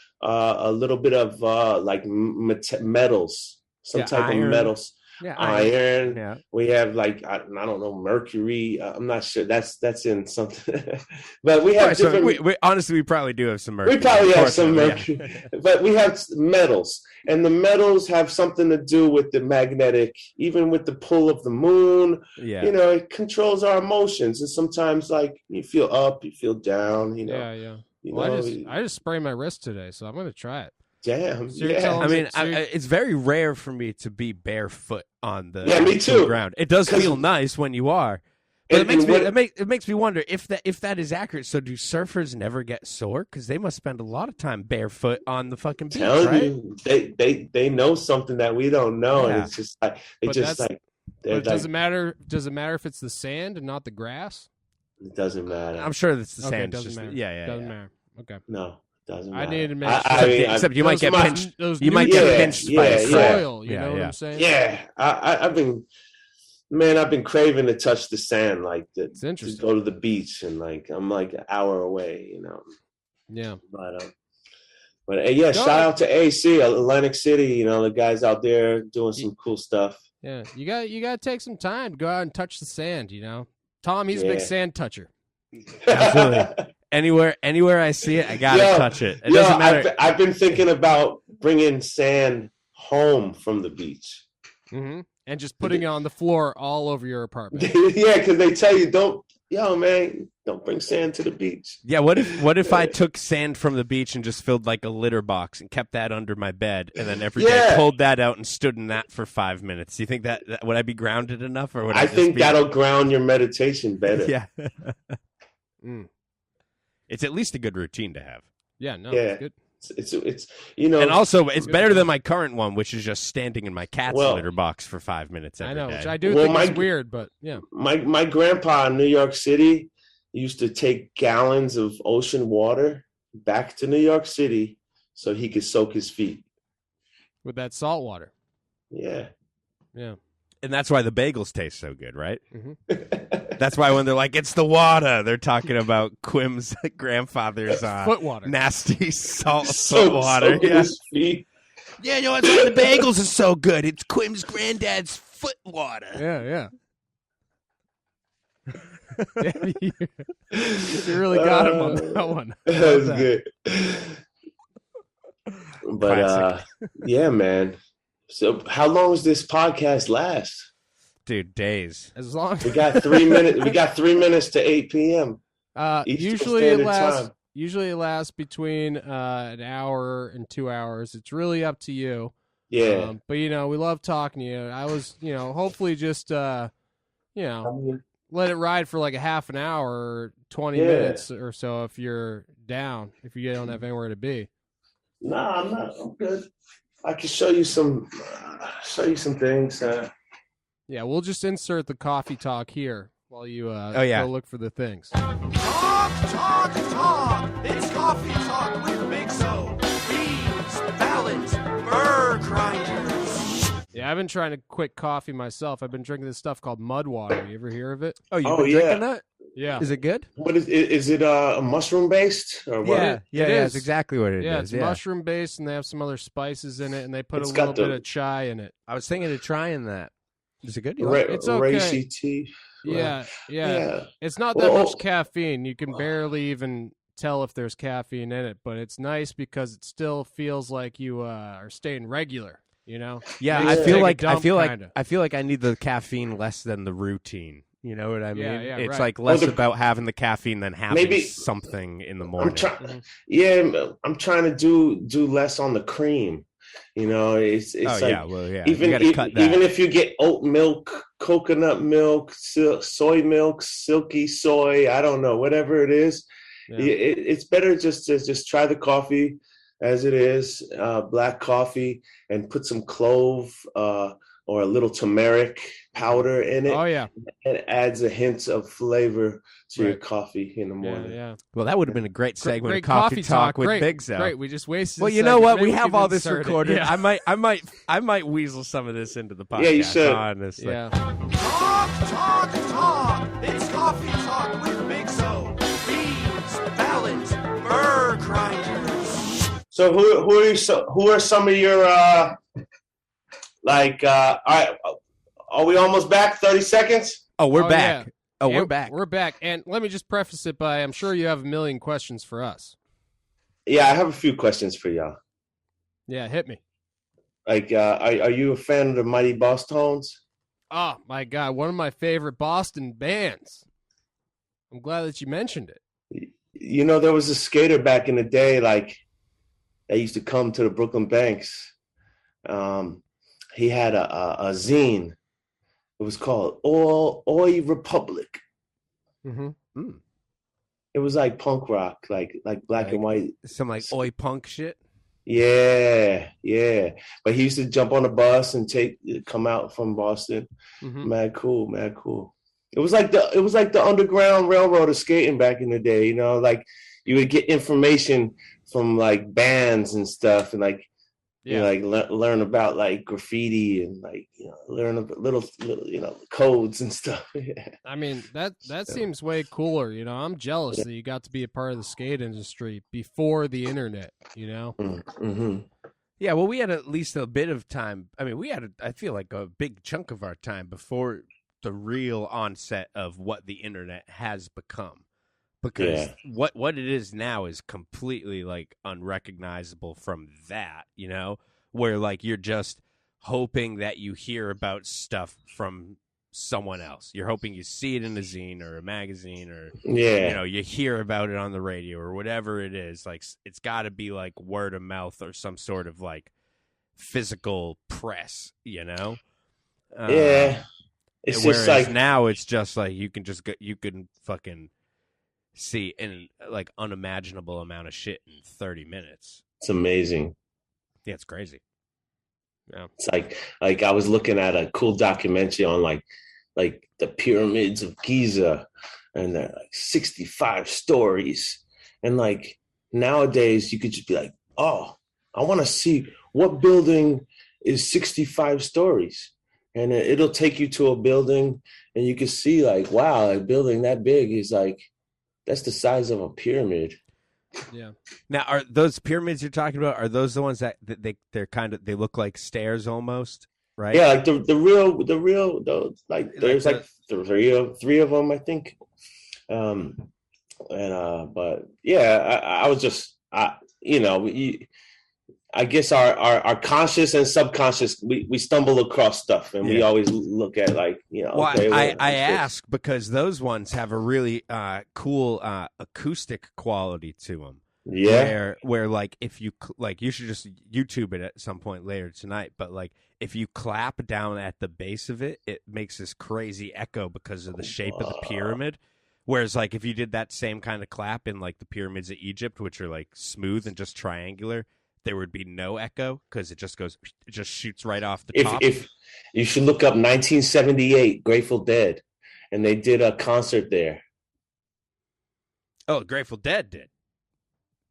little bit of like metals, some type iron. of metals. Yeah, iron. Yeah. We have like I don't know, mercury. I'm not sure. That's in something. But we have different. We honestly, we probably do have some mercury. We probably have some mercury, but we have metals, and the metals have something to do with the magnetic, even with the pull of the moon. Yeah. You know, it controls our emotions, and sometimes like you feel up, you feel down. You know. Yeah. You Well, know, I just sprained my wrist today, so I'm going to try it. damn. So you're Yeah. telling I mean, So you're- it's very rare for me to be barefoot on the Yeah, me too. ground. It does 'Cause- feel nice when you are, but And- it makes and me what- it makes me wonder if that is accurate. So do surfers never get sore? Because they must spend a lot of time barefoot on the fucking beach, Telling right? you, they know something that we don't know, Yeah. and it's just like they But just that's- like But they're it doesn't like, matter. Does it matter if it's the sand and not the grass? it doesn't matter. I'm sure that's the Okay, same. it doesn't matter. Yeah. Doesn't matter. Okay. No, it doesn't I matter. needed to make I sure. mean, Except you might get my- pinched. Those You might get Yeah, pinched by yeah, a yeah. crab. soil. You know what I'm saying? Yeah, I've been craving to touch the sand, like to interesting. go to the beach, and like I'm like an hour away, you know. Yeah. But yeah, shout out to AC Atlantic City. You know, the guys out there doing some cool stuff. Yeah. You got to take some time to go out and touch the sand. You know, Tom, he's a big Yeah. sand toucher. Absolutely. Anywhere I see it, I gotta Yo, touch it. It doesn't matter. I've been thinking about bringing sand home from the beach. Mm-hmm. And just putting it on the floor all over your apartment. Yeah, because they tell you don't bring sand to the beach. Yeah, what if I took sand from the beach and just filled like a litter box and kept that under my bed, and then every day Yeah. pulled that out and stood in that for 5 minutes? Do you think that would I be grounded enough, or would I I just think be... that'll ground your meditation better. Yeah. Mm. It's at least a good routine to have. Yeah. No. Yeah. It's good. It's you know, And also, it's better than my current one, which is just standing in my cat's Well, litter box for 5 minutes every I know, day. which I do Well, think is weird, but yeah. my grandpa in New York City used to take gallons of ocean water back to New York City so he could soak his feet. With that salt water. Yeah. Yeah. And that's why the bagels taste so good, right? Mm-hmm. That's why when they're like, it's the water, they're talking about Quim's grandfather's Foot water. nasty salt So- water. soaking Yeah. his feet. Yeah, you know, that's why the bagels are so good. It's Quim's granddad's foot water. Yeah. You really got him on that one. That was good. But Classic. yeah, man. So how long does this podcast last? Dude, days. As long We got 3 minutes. We got 3 minutes to 8 p.m. Eastern usually it Standard lasts Time. usually it lasts between an hour and 2 hours. It's really up to you. Yeah. But you know, we love talking to you. I was, you know, hopefully just let it ride for like a half an hour or 20 Yeah. minutes or so if you're down, if you don't have anywhere to be. Nah, I'm not. I'm good. I can show you some things. Yeah, we'll just insert the coffee talk here while you yeah. go look for the things. Talk. It's coffee talk with Bigzo. Beans, ballads, burr grinders. Yeah, I've been trying to quit coffee myself. I've been drinking this stuff called mud water. You ever hear of it? Oh, you've Oh, been yeah. drinking that? Yeah. Is it good? What is it? Mushroom based or what? It It's is. exactly what it Yeah, is. it's mushroom based, and they have some other spices in it, and they put It's a got little bit the- of chai in it. I was thinking of trying that. Is it good? You like it? It's okay. Racy tea. Yeah. Yeah. It's not that Well, much caffeine. You can barely even tell if there's caffeine in it, but it's nice because it still feels like you are staying regular. You know? Yeah, Yeah. I Take feel a like dump, kinda. I feel like I need the caffeine less than the routine. You know what I mean? Yeah, It's right. like less Well, about having the caffeine than having Maybe- something in the I'm morning. trying. Yeah, I'm trying to do less on the cream. You know, it's oh like yeah, well yeah. even you gotta cut that. even if you get oat milk, coconut milk, soy milk, silky soy, I don't know, whatever it is, Yeah. it's better just to just try the coffee as it is, black coffee, and put some or a little turmeric powder in it. Oh yeah. It adds a hint of flavor to your Right. coffee in the morning. Yeah. Well, that would have been a great segment Great of Coffee Talk with Great. Bigzo. Great. We just wasted. Well, a you know segment. what? Maybe We have can all this insert it. recorded. Yeah. I might weasel some of this into the podcast. Yeah, you should. Honestly. Yeah. Talk. It's Coffee Talk with Bigzo. Beans, ballads, burr grinders. So who are some of your all right, are we almost back? 30 seconds? Oh, we're Oh, back. yeah. Oh, we're And back. We're back. And let me just preface it by I'm sure you have a million questions for us. Yeah, I have a few questions for y'all. Yeah, hit me. Like, are you a fan of the Mighty Boss Tones? Oh my God, one of my favorite Boston bands. I'm glad that you mentioned it. You know, there was a skater back in the day, like, that used to come to the Brooklyn Banks. He had a zine. It was called Oi Republic. Mm-hmm. It was like punk rock, like black and white. Some like oi punk shit. Yeah. But he used to jump on a bus and come out from Boston. Mm-hmm. Mad cool. It was like the Underground Railroad of skating back in the day. You know, like you would get information from like bands and stuff, and like you know, like learn about like graffiti and like learn a little codes and stuff. I mean that seems way cooler. I'm jealous that you got to be a part of the skate industry before the internet. Mm-hmm. Yeah, well, we had at least a bit of time. I mean, we had, I feel like, a big chunk of our time before the real onset of what the internet has become. Because what it is now is completely, like, unrecognizable from that, where, like, you're just hoping that you hear about stuff from someone else. You're hoping you see it in a zine or a magazine or, you hear about it on the radio or whatever it is. Like, it's got to be, like, word of mouth or some sort of, like, physical press, Yeah. It's whereas just like now it's just, like, you can fucking see an like unimaginable amount of shit in 30 minutes. It's amazing. Yeah, it's crazy. Yeah. It's like I was looking at a cool documentary on like the pyramids of Giza, and they're like 65 stories. And like nowadays you could just be like, oh, I want to see what building is 65 stories. And it'll take you to a building and you can see like, wow, a building that big is like, that's the size of a pyramid. Yeah. Now, are those pyramids you're talking about? Are those the ones that they look like stairs almost, right? Yeah, like the real like there's like three of them, I think. But yeah, I was just I guess our conscious and subconscious, we stumble across stuff, and we always look at like, Well, okay, I ask because those ones have a really cool acoustic quality to them. Yeah. Where like if you you should just YouTube it at some point later tonight. But like if you clap down at the base of it, it makes this crazy echo because of the shape of the pyramid. Whereas like if you did that same kind of clap in like the pyramids of Egypt, which are like smooth and just triangular, there would be no echo because it just shoots right off the top. If you should look up 1978 Grateful Dead, and they did a concert there. Oh, Grateful Dead did.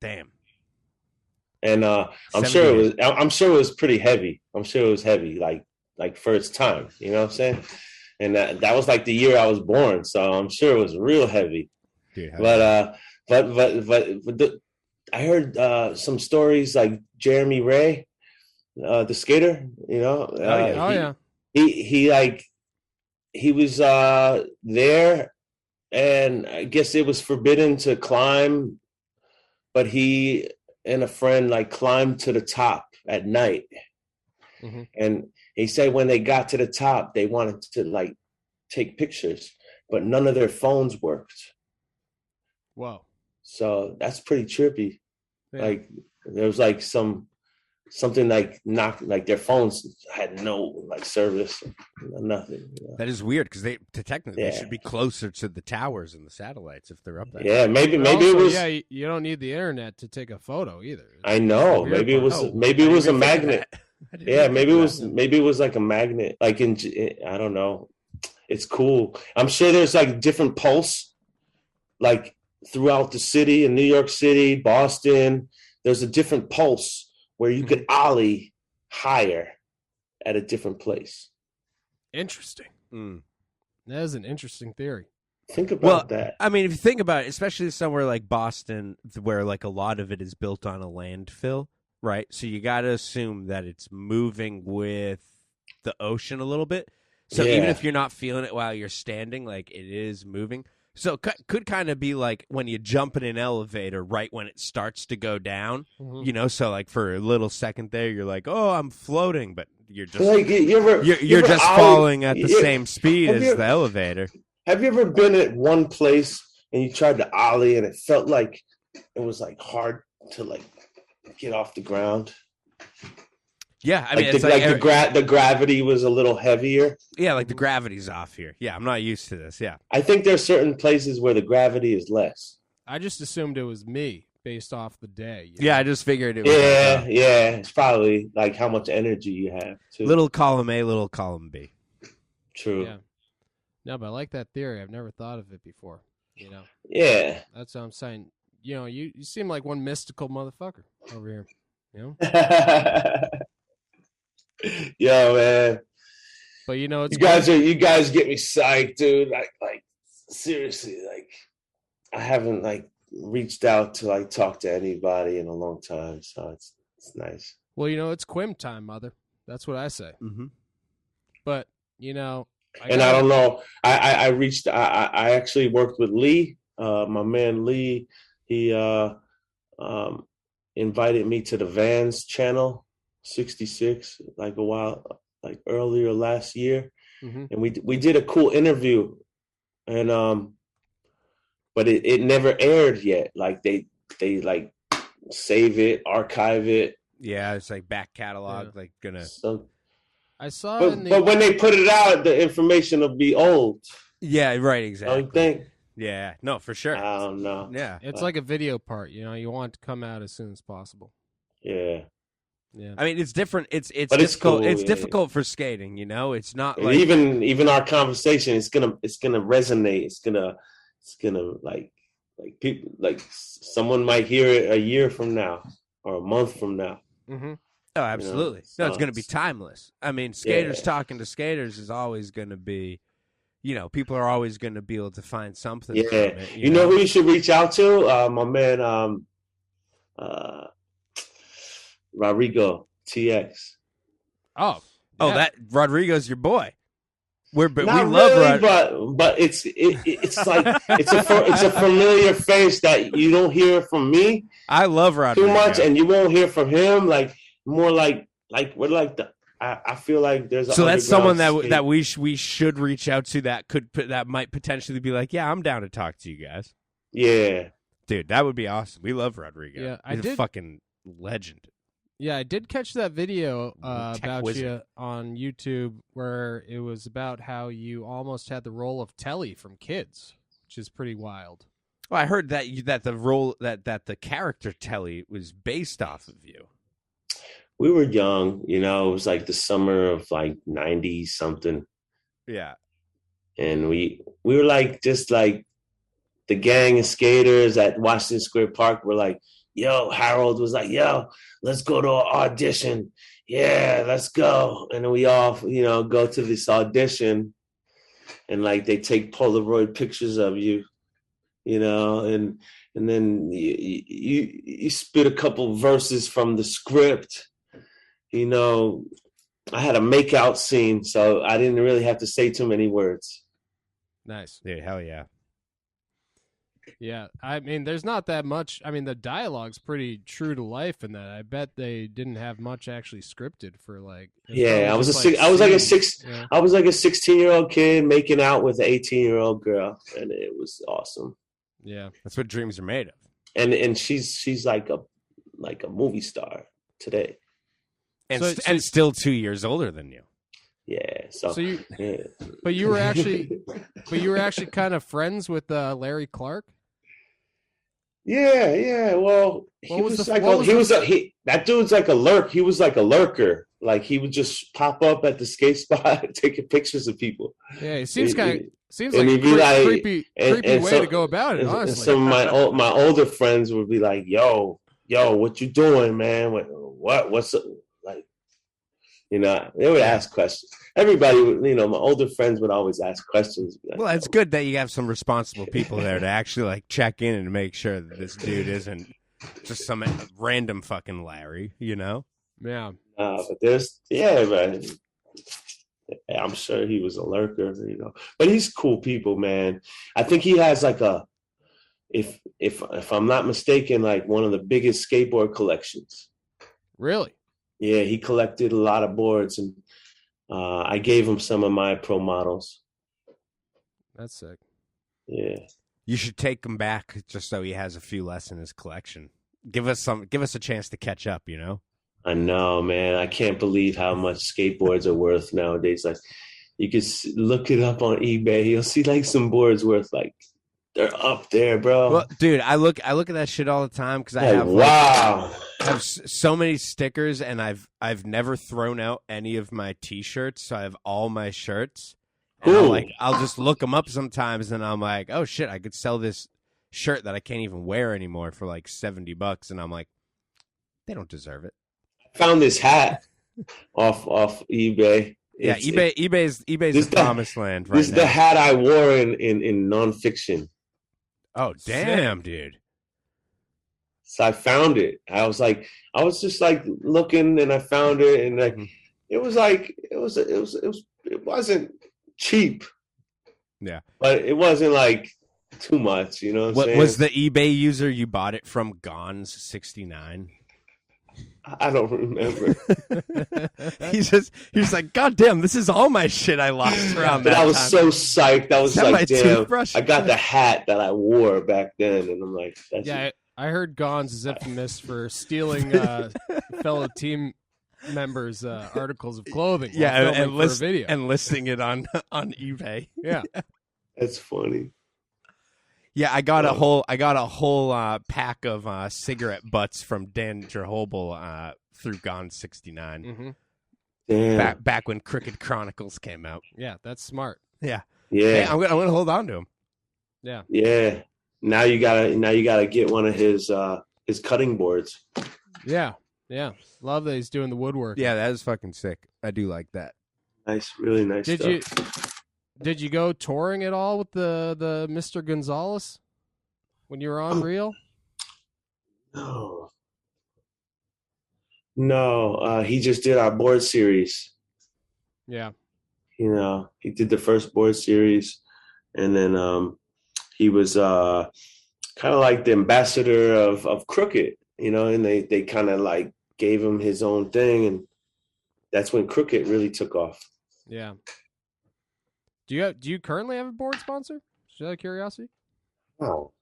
Damn. And I'm sure it was pretty heavy. I'm sure it was heavy, like for its time. You know what I'm saying? And that was like the year I was born, so I'm sure it was real heavy. Dude, but I heard some stories like Jeremy Ray, the skater. He was there, and I guess it was forbidden to climb, but he and a friend like climbed to the top at night. Mm-hmm. And he said when they got to the top, they wanted to like take pictures, but none of their phones worked. Whoa. So that's pretty trippy. Yeah. Like there was like something like their phones had no like service, nothing. That is weird because they should be closer to the towers and the satellites if they're up there. Yeah, maybe Also, it was. Yeah, you don't need the internet to take a photo either. I know. Maybe it was a magnet. Yeah, maybe it was like a magnet, like I don't know. It's cool. I'm sure there's like different pulse, like throughout the city in New York City, Boston. There's a different pulse where you could ollie higher at a different place. Interesting. Mm. That is an interesting theory. Think about that. I mean, if you think about it, especially somewhere like Boston, where like a lot of it is built on a landfill, right? So you got to assume that it's moving with the ocean a little bit. So even if you're not feeling it while you're standing, like it is moving. So could kind of be like when you jump in an elevator right when it starts to go down, you know, so like for a little second there, you're like, oh, I'm floating, but you're just like you're just falling at the same speed as the elevator. Have you ever been at one place and you tried to ollie and it felt like it was like hard to like get off the ground? Yeah, I mean, like it's the gravity was a little heavier. Yeah, like the gravity's off here. Yeah, I'm not used to this. Yeah, I think there's certain places where the gravity is less. I just assumed it was me based off the day. Yeah, I just figured it was. Yeah, it's probably like how much energy you have. Too. Little column A, little column B. True. Yeah. No, but I like that theory. I've never thought of it before. You know. Yeah. That's what I'm saying. You know, you seem like one mystical motherfucker over here. You know. Yo, man. But you know, it's you guys get me psyched, dude. Like seriously, like I haven't like reached out to like talk to anybody in a long time, so it's nice. Well, you know, it's Quim time, mother. That's what I say. Mm-hmm. But you know, I don't know. I actually worked with Lee, my man Lee. He invited me to the Vans channel 66 like a while, like earlier last year, and we did a cool interview, and but it never aired yet. Like they like save it, archive it. Yeah, it's like back catalog, like gonna. So, I saw, but when they put it out, the information will be old. Yeah, right. Exactly. Don't you think? Yeah, no, for sure. I don't know. Yeah, it's like a video part. You know, you want it to come out as soon as possible. Yeah. Yeah. I mean, it's different. It's but difficult. Cool, it's difficult for skating. You know, it's not like even our conversation. It's gonna resonate. It's gonna like people like someone might hear it a year from now or a month from now. Mm-hmm. Oh, absolutely. You know, no, it's going to be timeless. I mean, skaters talking to skaters is always going to be, you know, people are always going to be able to find something. Yeah. From it, you know who you should reach out to? My man, Rodrigo TX. Oh, that Rodrigo's your boy. We Not love really, but it's like it's a familiar face that you don't hear from me. I love Rodrigo too much, and you won't hear from him. Like more like we're like the. I feel like there's so that's someone that we should reach out to that might potentially be like, yeah, I'm down to talk to you guys. Yeah, dude, that would be awesome. We love Rodrigo. Yeah, He's a fucking legend. Yeah, I did catch that video about wizard. You on YouTube where it was about how you almost had the role of Telly from Kids, which is pretty wild. Well, I heard that the role that the character Telly was based off of you. We were young, you know. It was like the summer of like 90 something. Yeah, and we were like just like the gang of skaters at Washington Square Park were like, yo, Harold was like, yo, let's go to an audition. Yeah, let's go. And then we all, you know, go to this audition and like they take Polaroid pictures of you, you know, and then you spit a couple verses from the script. You know, I had a makeout scene, so I didn't really have to say too many words. Nice. Yeah, hell yeah. Yeah, I mean, there's not that much. I mean, the dialogue's pretty true to life in that. I bet they didn't have much actually scripted for like. Yeah, I was a 16-year-old kid making out with an 18-year-old girl, and it was awesome. Yeah, that's what dreams are made of. And she's like a movie star today, and still 2 years older than you. Yeah. So you, yeah. but you were actually kind of friends with Larry Clark. Yeah. Well, that dude's like a lurk. He was like a lurker. Like he would just pop up at the skate spot taking pictures of people. Yeah, it seems like and a he'd be like, creepy way to go about it, and honestly. some of my older friends would be like, yo, what you doing, man? What's up? Like, you know, they would ask questions. Everybody would, you know, my older friends would always ask questions. Like, Well, it's good that you have some responsible people there to actually like check in and make sure that this dude isn't just some random fucking Larry, you know? Yeah. But man. I'm sure he was a lurker, you know. But he's cool people, man. I think he has like if I'm not mistaken, like one of the biggest skateboard collections. Really? Yeah, he collected a lot of boards, and I gave him some of my pro models. That's sick. Yeah. You should take him back just so he has a few less in his collection. Give us a chance to catch up, you know? I know, man. I can't believe how much skateboards are worth nowadays. Like, you could look it up on eBay. You'll see like some boards worth like they're up there, bro. Well, dude, I look at that shit all the time because I have wow. I have so many stickers, and I've never thrown out any of my T-shirts, so I have all my shirts. And I'll just look them up sometimes, and I'm like, oh shit, I could sell this shirt that I can't even wear anymore for like $70, and I'm like, they don't deserve it. I found this hat off eBay. Yeah, eBay's the promised land right now. This is the hat I wore in nonfiction. Oh damn, dude! So I found it. I was just like looking, and I found it, and like it wasn't cheap. Yeah, but it wasn't like too much, you know. What was the eBay user you bought it from? Gons69. I don't remember. He's like, God damn, this is all my shit I lost around that I was time. so psyched. I was like, damn, toothbrush? I got the hat that I wore back then, and I'm like, that's it. I heard Gons is infamous for stealing fellow team members' articles of clothing. Yeah, and listing it on eBay. Yeah, that's funny. Yeah, I got a whole pack of cigarette butts from Dan Jerhobel through Gone69. Mm-hmm. Damn. Back when Crooked Chronicles came out. Yeah, that's smart. Yeah. Yeah. Hey, I'm gonna hold on to him. Yeah. Yeah. Now you gotta get one of his cutting boards. Yeah. Yeah. Love that he's doing the woodwork. Yeah, that is fucking sick. I do like that. Nice, really nice stuff. Did you go touring at all with the Mr. Gonzalez when you were on Reel? No. He just did our board series. Yeah. You know, he did the first board series, and then he was kind of like the ambassador of Crooked, you know, and they kind of like gave him his own thing, and that's when Crooked really took off. Yeah. Do you currently have a board sponsor? Just out of curiosity. Oh.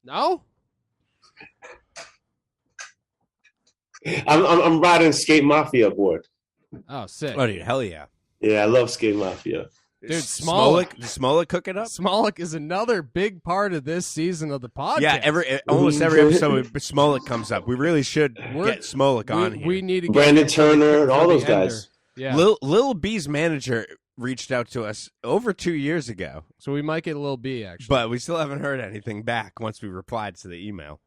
No. I'm riding Skate Mafia board. Oh, sick. Oh, dude, hell yeah. Yeah, I love Skate Mafia. Dude, Smolik cook it up? Smolik is another big part of this season of the podcast. Yeah, almost every episode Smolik comes up. We really should get Smolik on here. We need to get Brandon Turner and all those guys. Yeah. Lil B's manager reached out to us over 2 years ago. So we might get a Lil B, actually. But we still haven't heard anything back once we replied to the email.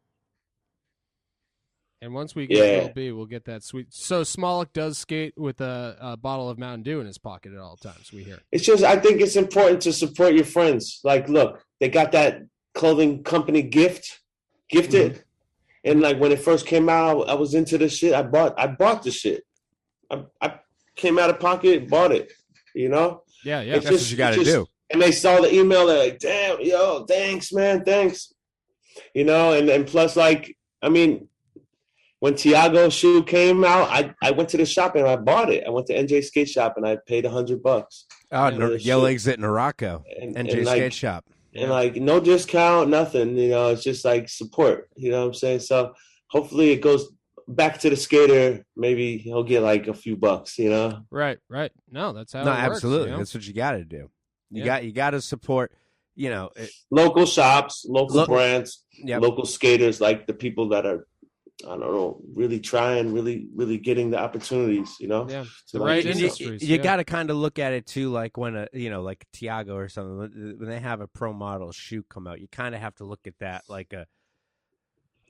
And once we get Lil B, we'll get that sweet. So Smolik does skate with a bottle of Mountain Dew in his pocket at all times, we hear. It's just, I think it's important to support your friends. Like, look, they got that clothing company gifted. Mm-hmm. And like when it first came out, I was into this shit. I bought the shit. I came out of pocket, bought it. You know? Yeah. That's what you got to do. And they saw the email, they're like, damn, yo, thanks, man, thanks. You know, and plus, like, I mean, when Tiago's shoe came out, I went to the shop and I bought it. I went to NJ Skate Shop and I paid $100. Oh, Yellow Exit Morocco, NJ Skate Shop. And like, no discount, nothing. You know, it's just like support. You know what I'm saying? So hopefully it goes back to the skater. Maybe he'll get like a few bucks, you know? Right. No, that's how it works. Absolutely. You know? That's what you got to do. You got to support, you know. Local shops, local brands, yep. local skaters, like the people that are I don't know, really trying, really getting the opportunities, you know? Yeah, to, the like, right you know, industries. You yeah. got to kind of look at it too, like when like Tiago or something, when they have a pro model shoe come out, you kind of have to look at that like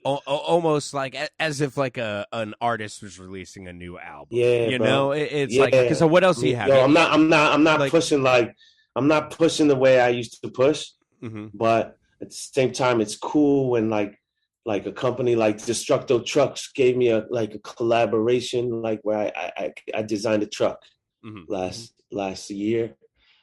almost like as if like an artist was releasing a new album. Yeah, you bro. know, it's Yeah. like, because so what else do you have? Yo, I'm not like- pushing I'm not pushing the way I used to push, Mhm. but at the same time, it's cool when like a company like Destructo Trucks gave me a collaboration, like where I designed a truck Mhm. last year,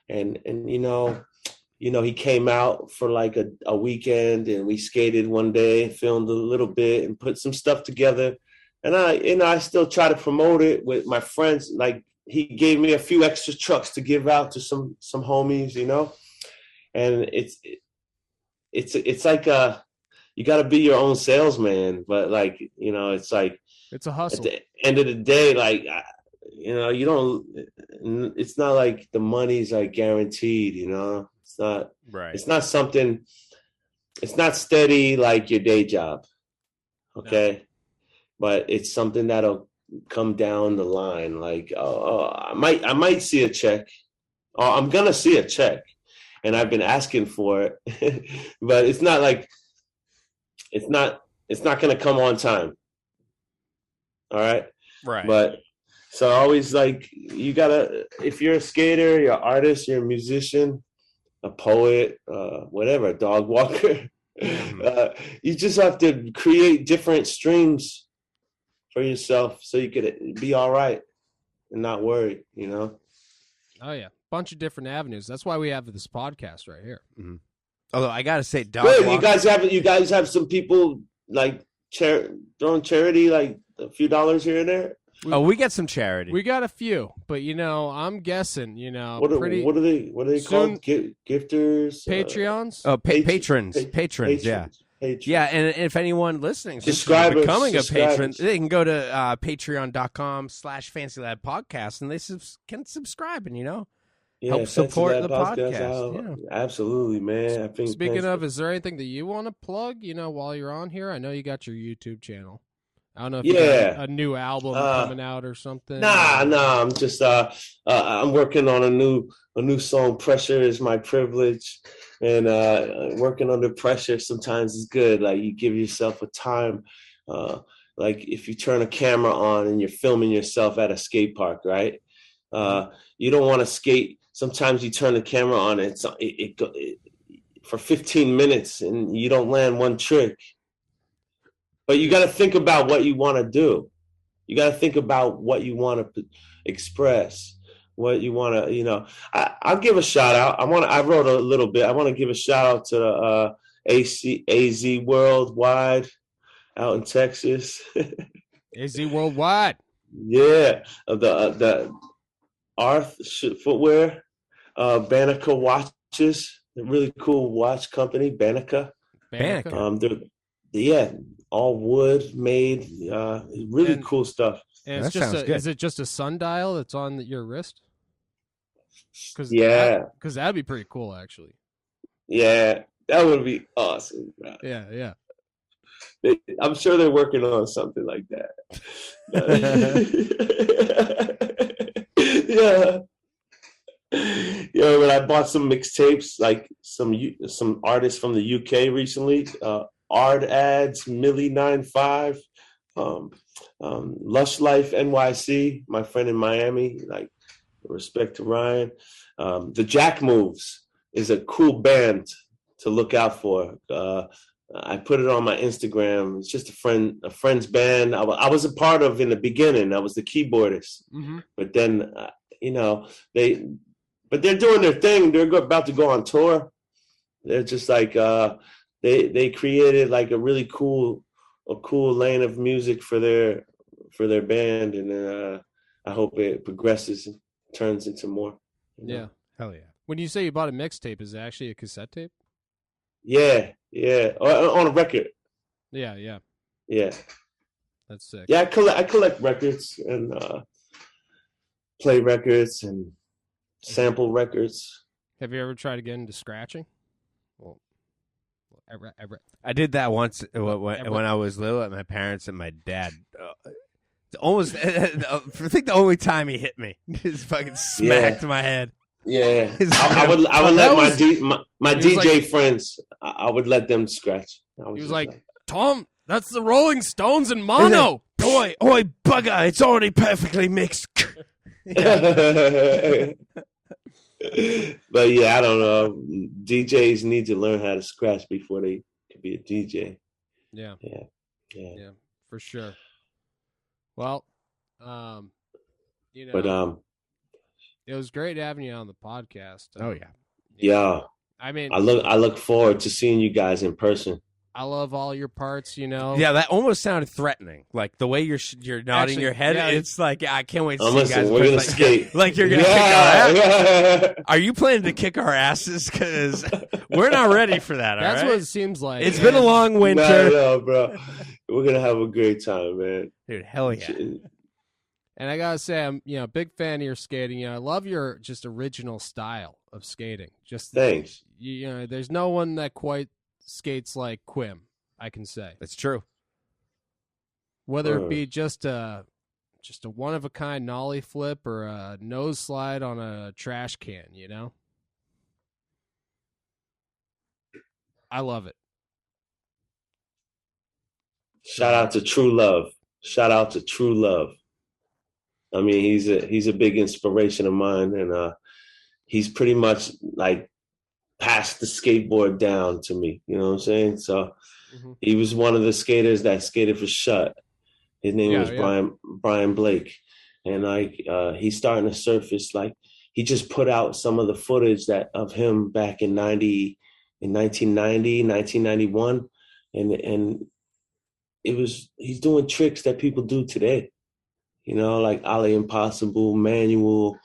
and he came out for like a weekend, and we skated one day, filmed a little bit, and put some stuff together. And I still try to promote it with my friends. Like, he gave me a few extra trucks to give out to some homies, you know. And it's like you got to be your own salesman, but like, you know, it's like It's a at hustle. the end of the day, like, you know, you don't. It's not like the money's like guaranteed, you know. It's not. Right. It's not something. It's not steady like your day job. Okay, but it's something that'll come down the line. Like, I might see a check. Or I'm gonna see a check, and I've been asking for it, but it's not like it's not gonna come on time. All right, Right. but. So always, like, you gotta, if you're a skater, you're an artist, you're a musician, a poet, whatever, a dog walker, you just have to create different streams for yourself so you could be all right and not worry, you know? Oh yeah, bunch of different avenues. That's why we have this podcast right here. Although I gotta say, dog Good. walk- You guys have some people like throwing charity, like a few dollars here and there. we get some charity. We got a few, but I'm guessing, What are they soon- called? Gifters? Patreons. Patrons. Yeah. Patrons. Yeah, and if anyone listening is Subscribers, becoming a patron, subscribers. they can go to patreon.com/FancyLad Podcast, and they can subscribe and, help support Fancy the Lad podcast. Yeah. Absolutely, man. I think Speaking of, is there anything that you want to plug, while you're on here? I know you got your YouTube channel. I don't know if you got a new album coming out or something. Nah. I'm just I'm working on a new song. Pressure is my privilege, and working under pressure sometimes is good. Like, you give yourself a time. Like, if you turn a camera on and you're filming yourself at a skate park, right? You don't want to skate. Sometimes you turn the camera on and it for 15 minutes and you don't land one trick. But you got to think about what you want to do. You got to think about what you want to express, what you want to, I'll give a shout out. I wrote a little bit. I want to give a shout out to the AZ Worldwide out in Texas. AZ Worldwide. Yeah. The Arth footwear, Banneker watches, a really cool watch company, Banneker. They're all wood made, really cool stuff. And it's is it just a sundial that's on your wrist? Because that'd be pretty cool, actually. Yeah, that would be awesome. Bro. Yeah. I'm sure they're working on something like that. Yeah. When I bought some mixtapes, like some artists from the UK recently, Art Ads, Millie95, Lush Life NYC, my friend in Miami, like, respect to Ryan. The Jack Moves is a cool band to look out for. I put it on my Instagram. It's just a friend's band. I was a part of in the beginning. I was the keyboardist, but then but they're doing their thing. They're about to go on tour. They're just like they created like a really cool lane of music for their band, and I hope it progresses and turns into more. Yeah, hell yeah. When you say you bought a mixtape, is it actually a cassette tape? Yeah, on a record. Yeah. That's sick. Yeah, I collect records and play records and sample records. Have you ever tried to get into scratching? Well, I did that once when I was little at my parents and my dad. Almost, I think the only time he hit me, just fucking smacked my head. Yeah, I would let my DJ friends. I would let them scratch. He was like, Tom, that's the Rolling Stones in mono. Oi, bugger! It's already perfectly mixed. But yeah, I don't know. DJs need to learn how to scratch before they can be a DJ. Yeah, for sure. Well, it was great having you on the podcast. Yeah. I mean, I look forward to seeing you guys in person. I love all your parts, Yeah, that almost sounded threatening. Like the way you're nodding your head, it's like I can't wait to see you guys. We're gonna skate. Like you're gonna kick our ass. Are you planning to kick our asses? Because we're not ready for that. That's what it seems like. It's been a long winter. No, bro. We're gonna have a great time, man. Dude, hell yeah. And I gotta say, I'm a big fan of your skating. I love your just original style of skating. Just thanks. There's no one that quite skates like Quim, I can say. That's true. Whether it be just a one of a kind nollie flip or a nose slide on a trash can, I love it. Shout out to True Love. I mean, he's a big inspiration of mine, and he's pretty much like passed the skateboard down to me. You know what I'm saying? So he was one of the skaters that skated for Shut. His name was Brian Blake, and he's starting to surface. Like he just put out some of the footage of him back in 1990, 1991, and he's doing tricks that people do today. Like Ali Impossible, manual,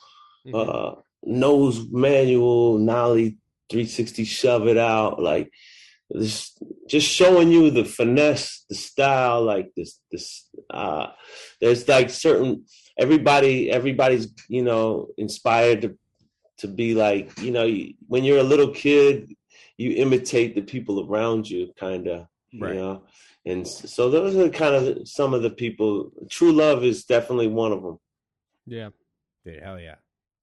nose manual, nollie 360, shove it out. Like this, just showing you the finesse, the style. Like this. There's like everybody's inspired to be like when you're a little kid, you imitate the people around you, kind of. Right. And so those are kind of some of the people. True Love is definitely one of them. Yeah. Dude, hell yeah.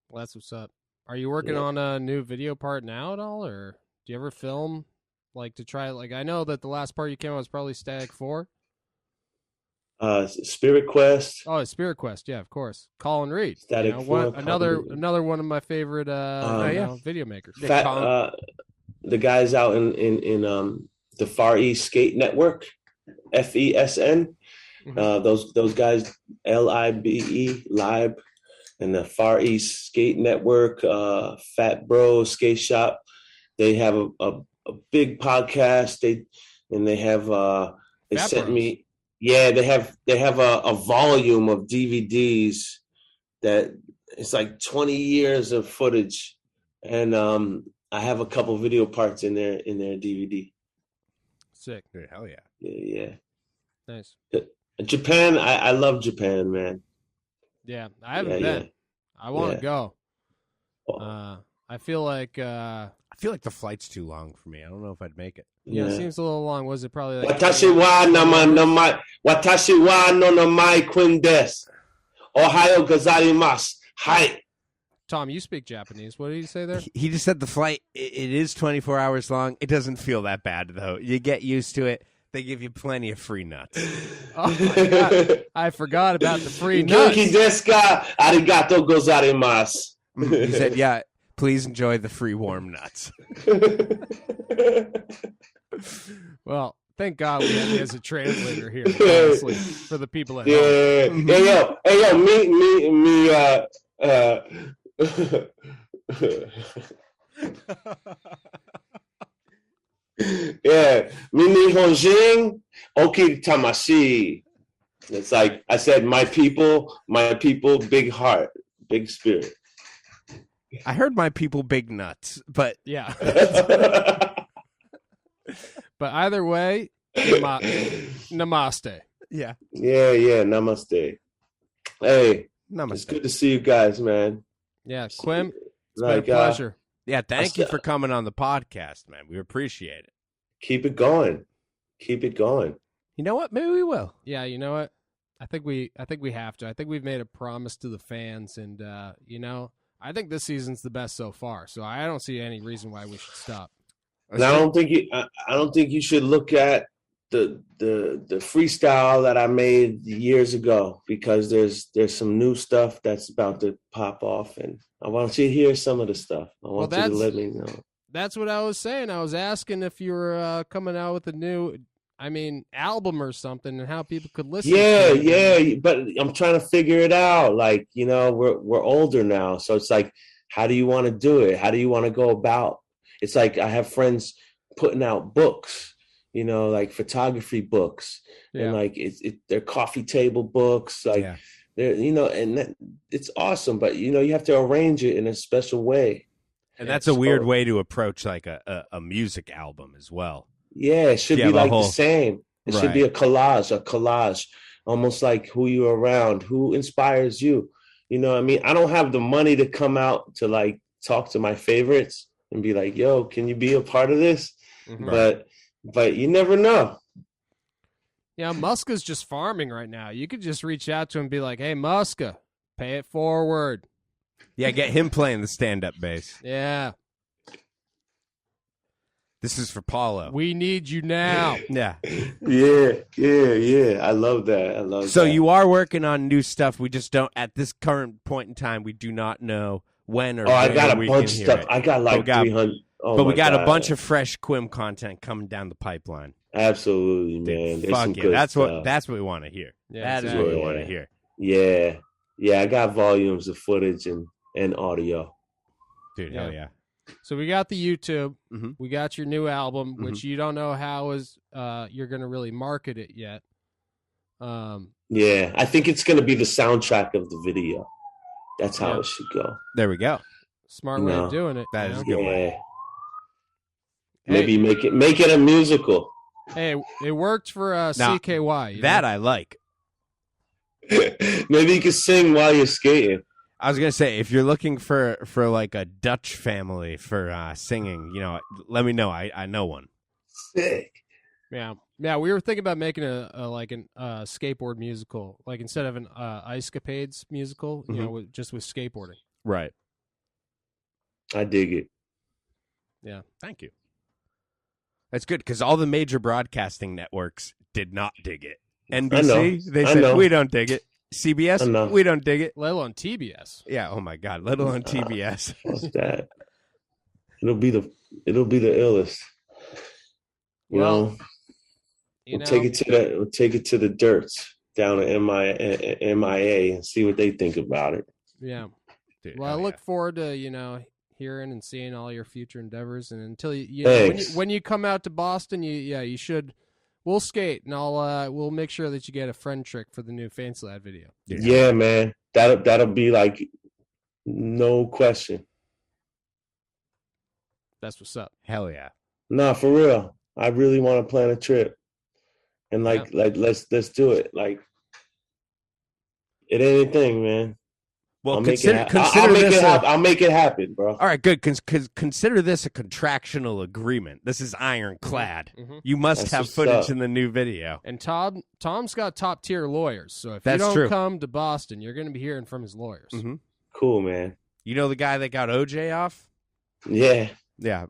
Well, that's what's up. Are you working on a new video part now at all, or do you ever film to try? Like, I know that the last part you came out was probably Static 4. Spirit Quest. Oh, Spirit Quest. Yeah, of course. Colin Reed. Static 4. Another one of my favorite video makers. The guys out in the Far East Skate Network. FESN, those guys, LIBE, and the Far East Skate Network, Fat Bro Skate Shop. They have a big podcast. They sent me. Yeah, they have a volume of DVDs that it's like 20 years of footage, and I have a couple video parts in their DVD. Sick. Dude, hell yeah. Yeah. Nice. Japan, I love Japan, man. Yeah, I haven't been. I want to go. I feel like the flight's too long for me. I don't know if I'd make it. Yeah, it seems a little long. Was it probably like Watashi wa no namai Quim desu. Ohayo gozaimasu. Hi. Tom, you speak Japanese. What did he say there? He just said the flight, it is 24 hours long. It doesn't feel that bad, though. You get used to it. They give you plenty of free nuts. Oh, my God. I forgot about the free nuts. Genki desu ka? Arigato gozaimasu. He said, yeah, please enjoy the free warm nuts. Well, thank God we have you as a translator here, honestly, for the people at home. Hey, yo, me, yeah, Mimi Honjing, Oki Tamashi. It's like I said, my people, big heart, big spirit. I heard my people big nuts, but yeah. But either way, namaste. Yeah. Yeah, namaste. Hey, namaste. It's good to see you guys, man. Yeah, Quim, it's been a pleasure. Yeah, thank you for coming on the podcast, man. We appreciate it. keep it going. Keep it going. You know what? Maybe we will. Yeah, you know what? I think we have to. I think we've made a promise to the fans, and I think this season's the best so far. So I don't see any reason why we should stop. And I don't think you should look at the freestyle that I made years ago, because there's some new stuff that's about to pop off, and I want you to hear some of the stuff. I want you to let me know. That's what I was saying. I was asking if you were coming out with a new, album or something, and how people could listen. Yeah, but I'm trying to figure it out. Like, we're older now, so it's like, how do you want to do it? How do you want to go about? It's like I have friends putting out books, like photography books, and like they're coffee table books, like they're, and it's awesome. But you have to arrange it in a special way. And that's a weird way to approach like a music album as well. Yeah, it should be like the same. It should be a collage, almost like who you're around, who inspires you. You know what I mean? I don't have the money to come out to like talk to my favorites and be like, yo, can you be a part of this? Mm-hmm. But you never know. Yeah, Muska's just farming right now. You could just reach out to him and be like, hey, Muska, pay it forward. Yeah, get him playing the stand-up bass. Yeah. This is for Paulo. We need you now. Yeah. Yeah. I love that. So you are working on new stuff. We just don't, at this current point in time, we do not know when or I got a bunch of stuff. It. I got like 300. But we got a bunch of fresh Quim content coming down the pipeline. Absolutely, man. Dude, fuck yeah. That's what we want to hear. Yeah, that is what we want to hear. Yeah. I got volumes of footage and audio. Dude, hell yeah. So we got the YouTube. Mm-hmm. We got your new album, which you don't know how you're going to really market it yet. Yeah, I think it's going to be the soundtrack of the video. That's how it should go. There we go. Smart way of doing it. That is a good way. Maybe make it a musical. Hey, it worked for CKY. That I like. Maybe you can sing while you're skating. I was gonna say, if you're looking for like a Dutch family for singing, let me know. I know one. Sick. Yeah. We were thinking about making a skateboard musical, like instead of an Ice-Capades musical, just with skateboarding. Right. I dig it. Yeah. Thank you. That's good, because all the major broadcasting networks did not dig it. NBC, they said, we don't dig it. CBS, we don't dig it. Let alone TBS. Yeah, oh my God, let alone TBS. What's that? It'll be the illest. We'll take it to the dirts down at MIA and see what they think about it. Yeah. Dude, well, I look forward to, hearing and seeing all your future endeavors, and until when you come out to Boston, you should. We'll skate, and we'll make sure that you get a friend trick for the new Fancy Lad video. Yeah, man, that'll be like no question. That's what's up. Hell yeah. Nah, for real. I really want to plan a trip, and let's do it. Like, it ain't a thing, man. Well, I'll make it happen, bro. All right, good. Consider this a contractual agreement. This is ironclad. Mm-hmm. You must have footage in the new video. And Tom's got top tier lawyers, so if you don't come to Boston, you're going to be hearing from his lawyers. Mm-hmm. Cool, man. You know the guy that got OJ off? Yeah. Yeah,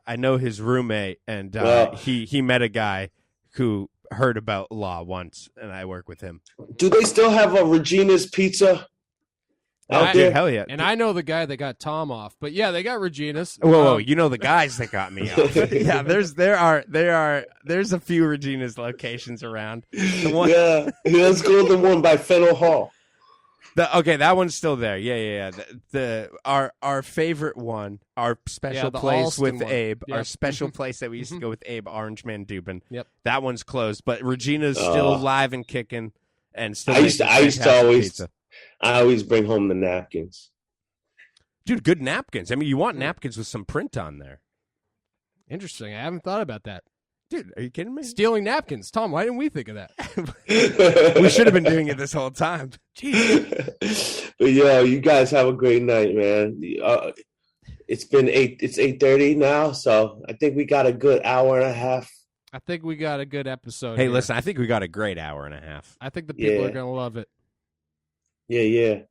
I know his roommate, and he met a guy who heard about law once, and I work with him. Do they still have a Regina's Pizza? Hell yeah. And I know the guy that got Tom off, but yeah, they got Regina's. Whoa, you know the guys that got me off. Yeah, there's a few Regina's locations around. Let's go to the one by Fennel Hall. That one's still there. Yeah. Our favorite one, our special place with one. Abe, our special place that we used to go with Abe, Orange Man Dubin. Yep. That one's closed, but Regina's still live and kicking, and still. I always bring home the napkins. Dude, good napkins. I mean, you want napkins with some print on there. Interesting. I haven't thought about that. Dude, are you kidding me? Stealing napkins. Tom, why didn't we think of that? We should have been doing it this whole time. Jeez. But you guys have a great night, man. It's 8:30 now, so I think we got a good hour and a half I think we got a good episode. Hey, here. listen, I think we got a great hour and a half. I think the people Yeah. are gonna love it. Yeah.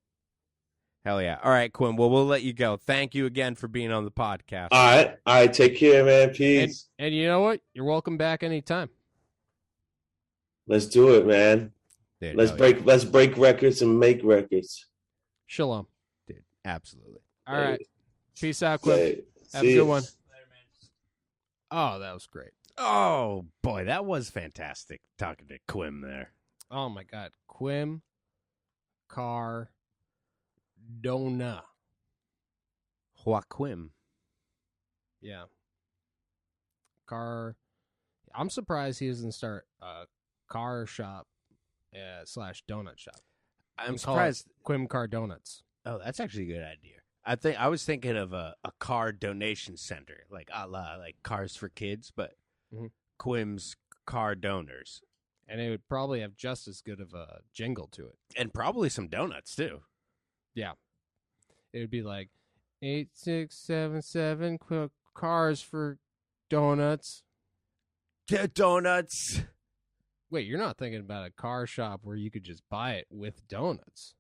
Hell yeah. All right, Quim. Well, we'll let you go. Thank you again for being on the podcast. All right. Take care, man. Peace. And you know what? You're welcome back anytime. Let's do it, man. Dude, Let's hell yeah. break records and make records. Shalom. Dude, absolutely. All right. Peace out, Quim. Hey, Have see a good ya. one. Oh, that was great. Oh, boy, that was fantastic talking to Quim there. Oh my God, Quim Cardona. Joaquim. Yeah. I'm surprised he doesn't start a car shop / donut shop. I'm And call surprised. it Quim Cardonuts. Oh, that's actually a good idea. I was thinking of a car donation center, like a la like Cars for Kids, but Mhm. Quim's car donors, And it would probably have just as good of a jingle to it. and probably some donuts too. It would be like 8677 cars for donuts. Donuts. Wait, you're not thinking about a car shop where you could just buy it with donuts.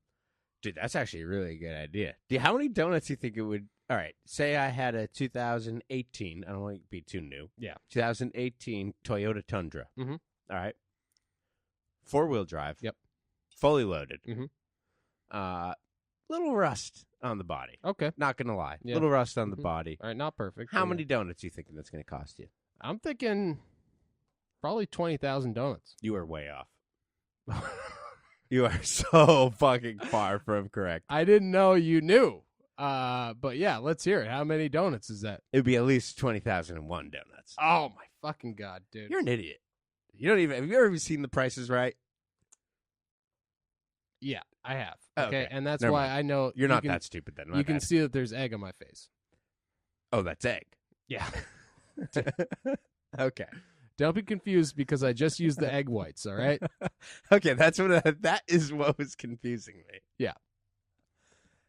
Dude, that's actually a really good idea. Dude, how many donuts do you think it would? All right, say I had a 2018. I don't want it to be too new. Yeah. 2018 Toyota Tundra. Mhm. All right. 4-wheel drive. Yep. Fully loaded. Mhm. Little rust on the body. Okay. Not gonna lie. Yeah. Little rust on the Mhm. body. All right, not perfect. How but many donuts are you thinking that's gonna cost you? I'm thinking probably 20,000 donuts. You are way off. You are so fucking far from correct. I didn't know you knew. But yeah, let's hear it. How many donuts is that? It would be at least 20,001 donuts. Oh my fucking God, dude. You're an idiot. You don't even. Have you ever seen The Price is Right? Yeah, I have. Oh, Okay, okay. and that's Never why mind. I know You're not can, that stupid then. My You can bad. see that there's egg on my face. Oh, that's egg. Yeah. Okay. Don't be confused because I just used the egg whites, all right? Okay, that is what was confusing me. Yeah.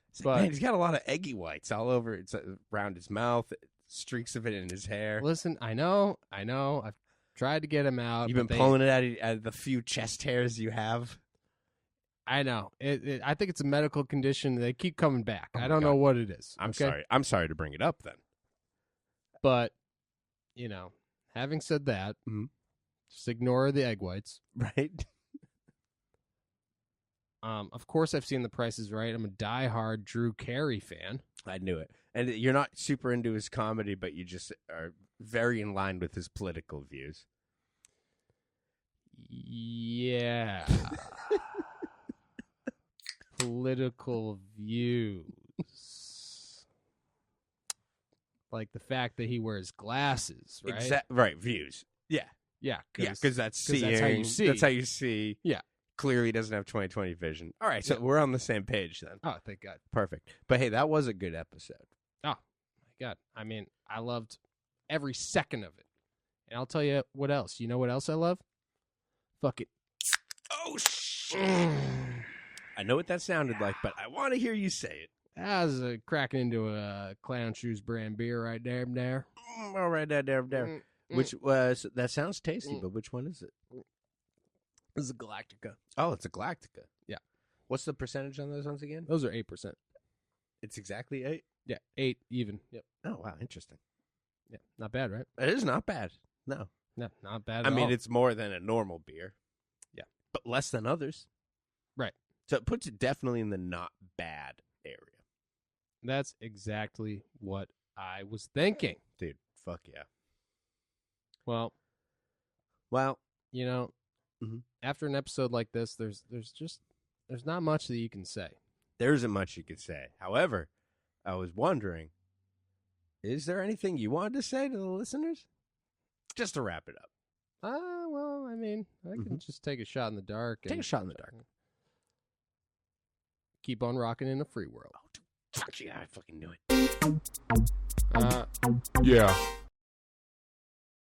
It's But- like, man, he's got a lot of eggy whites all over. It's around his mouth, streaks of it in his hair. Listen, I know. I've tried to get him out. You've been but pulling it out of the few chest hairs you have. I know. I think it's a medical condition. They keep coming back. Oh I my don't know God. what it is. I'm okay? sorry. I'm sorry to bring it up then. But, having said that, just ignore the egg whites. Right? Of course, I've seen The Price is Right. I'm a diehard Drew Carey fan. I knew it. And you're not super into his comedy, but you just are very in line with his political views. Yeah. Political views. Like the fact that he wears glasses, right? Right, views. Yeah. Yeah, Because that's seeing. that's how you see. That's how you see. Yeah. Clearly he doesn't have 20/20 vision. All right, so we're on the same page then. Oh, thank God. Perfect. But hey, that was a good episode. My God. I mean, I loved every second of it. And I'll tell you what else. You know what else I love? Fuck it. Oh, shit. I know what that sounded like, but I want to hear you say it. That was cracking into a Clown Shoes brand beer right there. All right, there. Which was that sounds tasty, but which one is it? This is a Galactica. Oh, it's a Galactica. Yeah. What's the percentage on those ones again? Those are 8%. It's exactly 8. Yeah, 8 even. Yep. Oh wow, interesting. Yeah, not bad, right? It is not bad. No, No, not bad. I At mean all. it's more than a normal beer. Yeah. But less than others. Right. So it puts it definitely in the not bad area. That's exactly what I was thinking. Dude, fuck yeah. Well, Well, Mhm. after an episode like this, there's not much that you can say. there isn't much you could say. However, I was wondering, is there anything you wanted to say to the listeners? Just to wrap it up. Well, I mean, I can just take a shot in the dark. Take a shot in the dark. Keep on rocking in a free world. Fuck yeah, I fucking knew it. Yeah.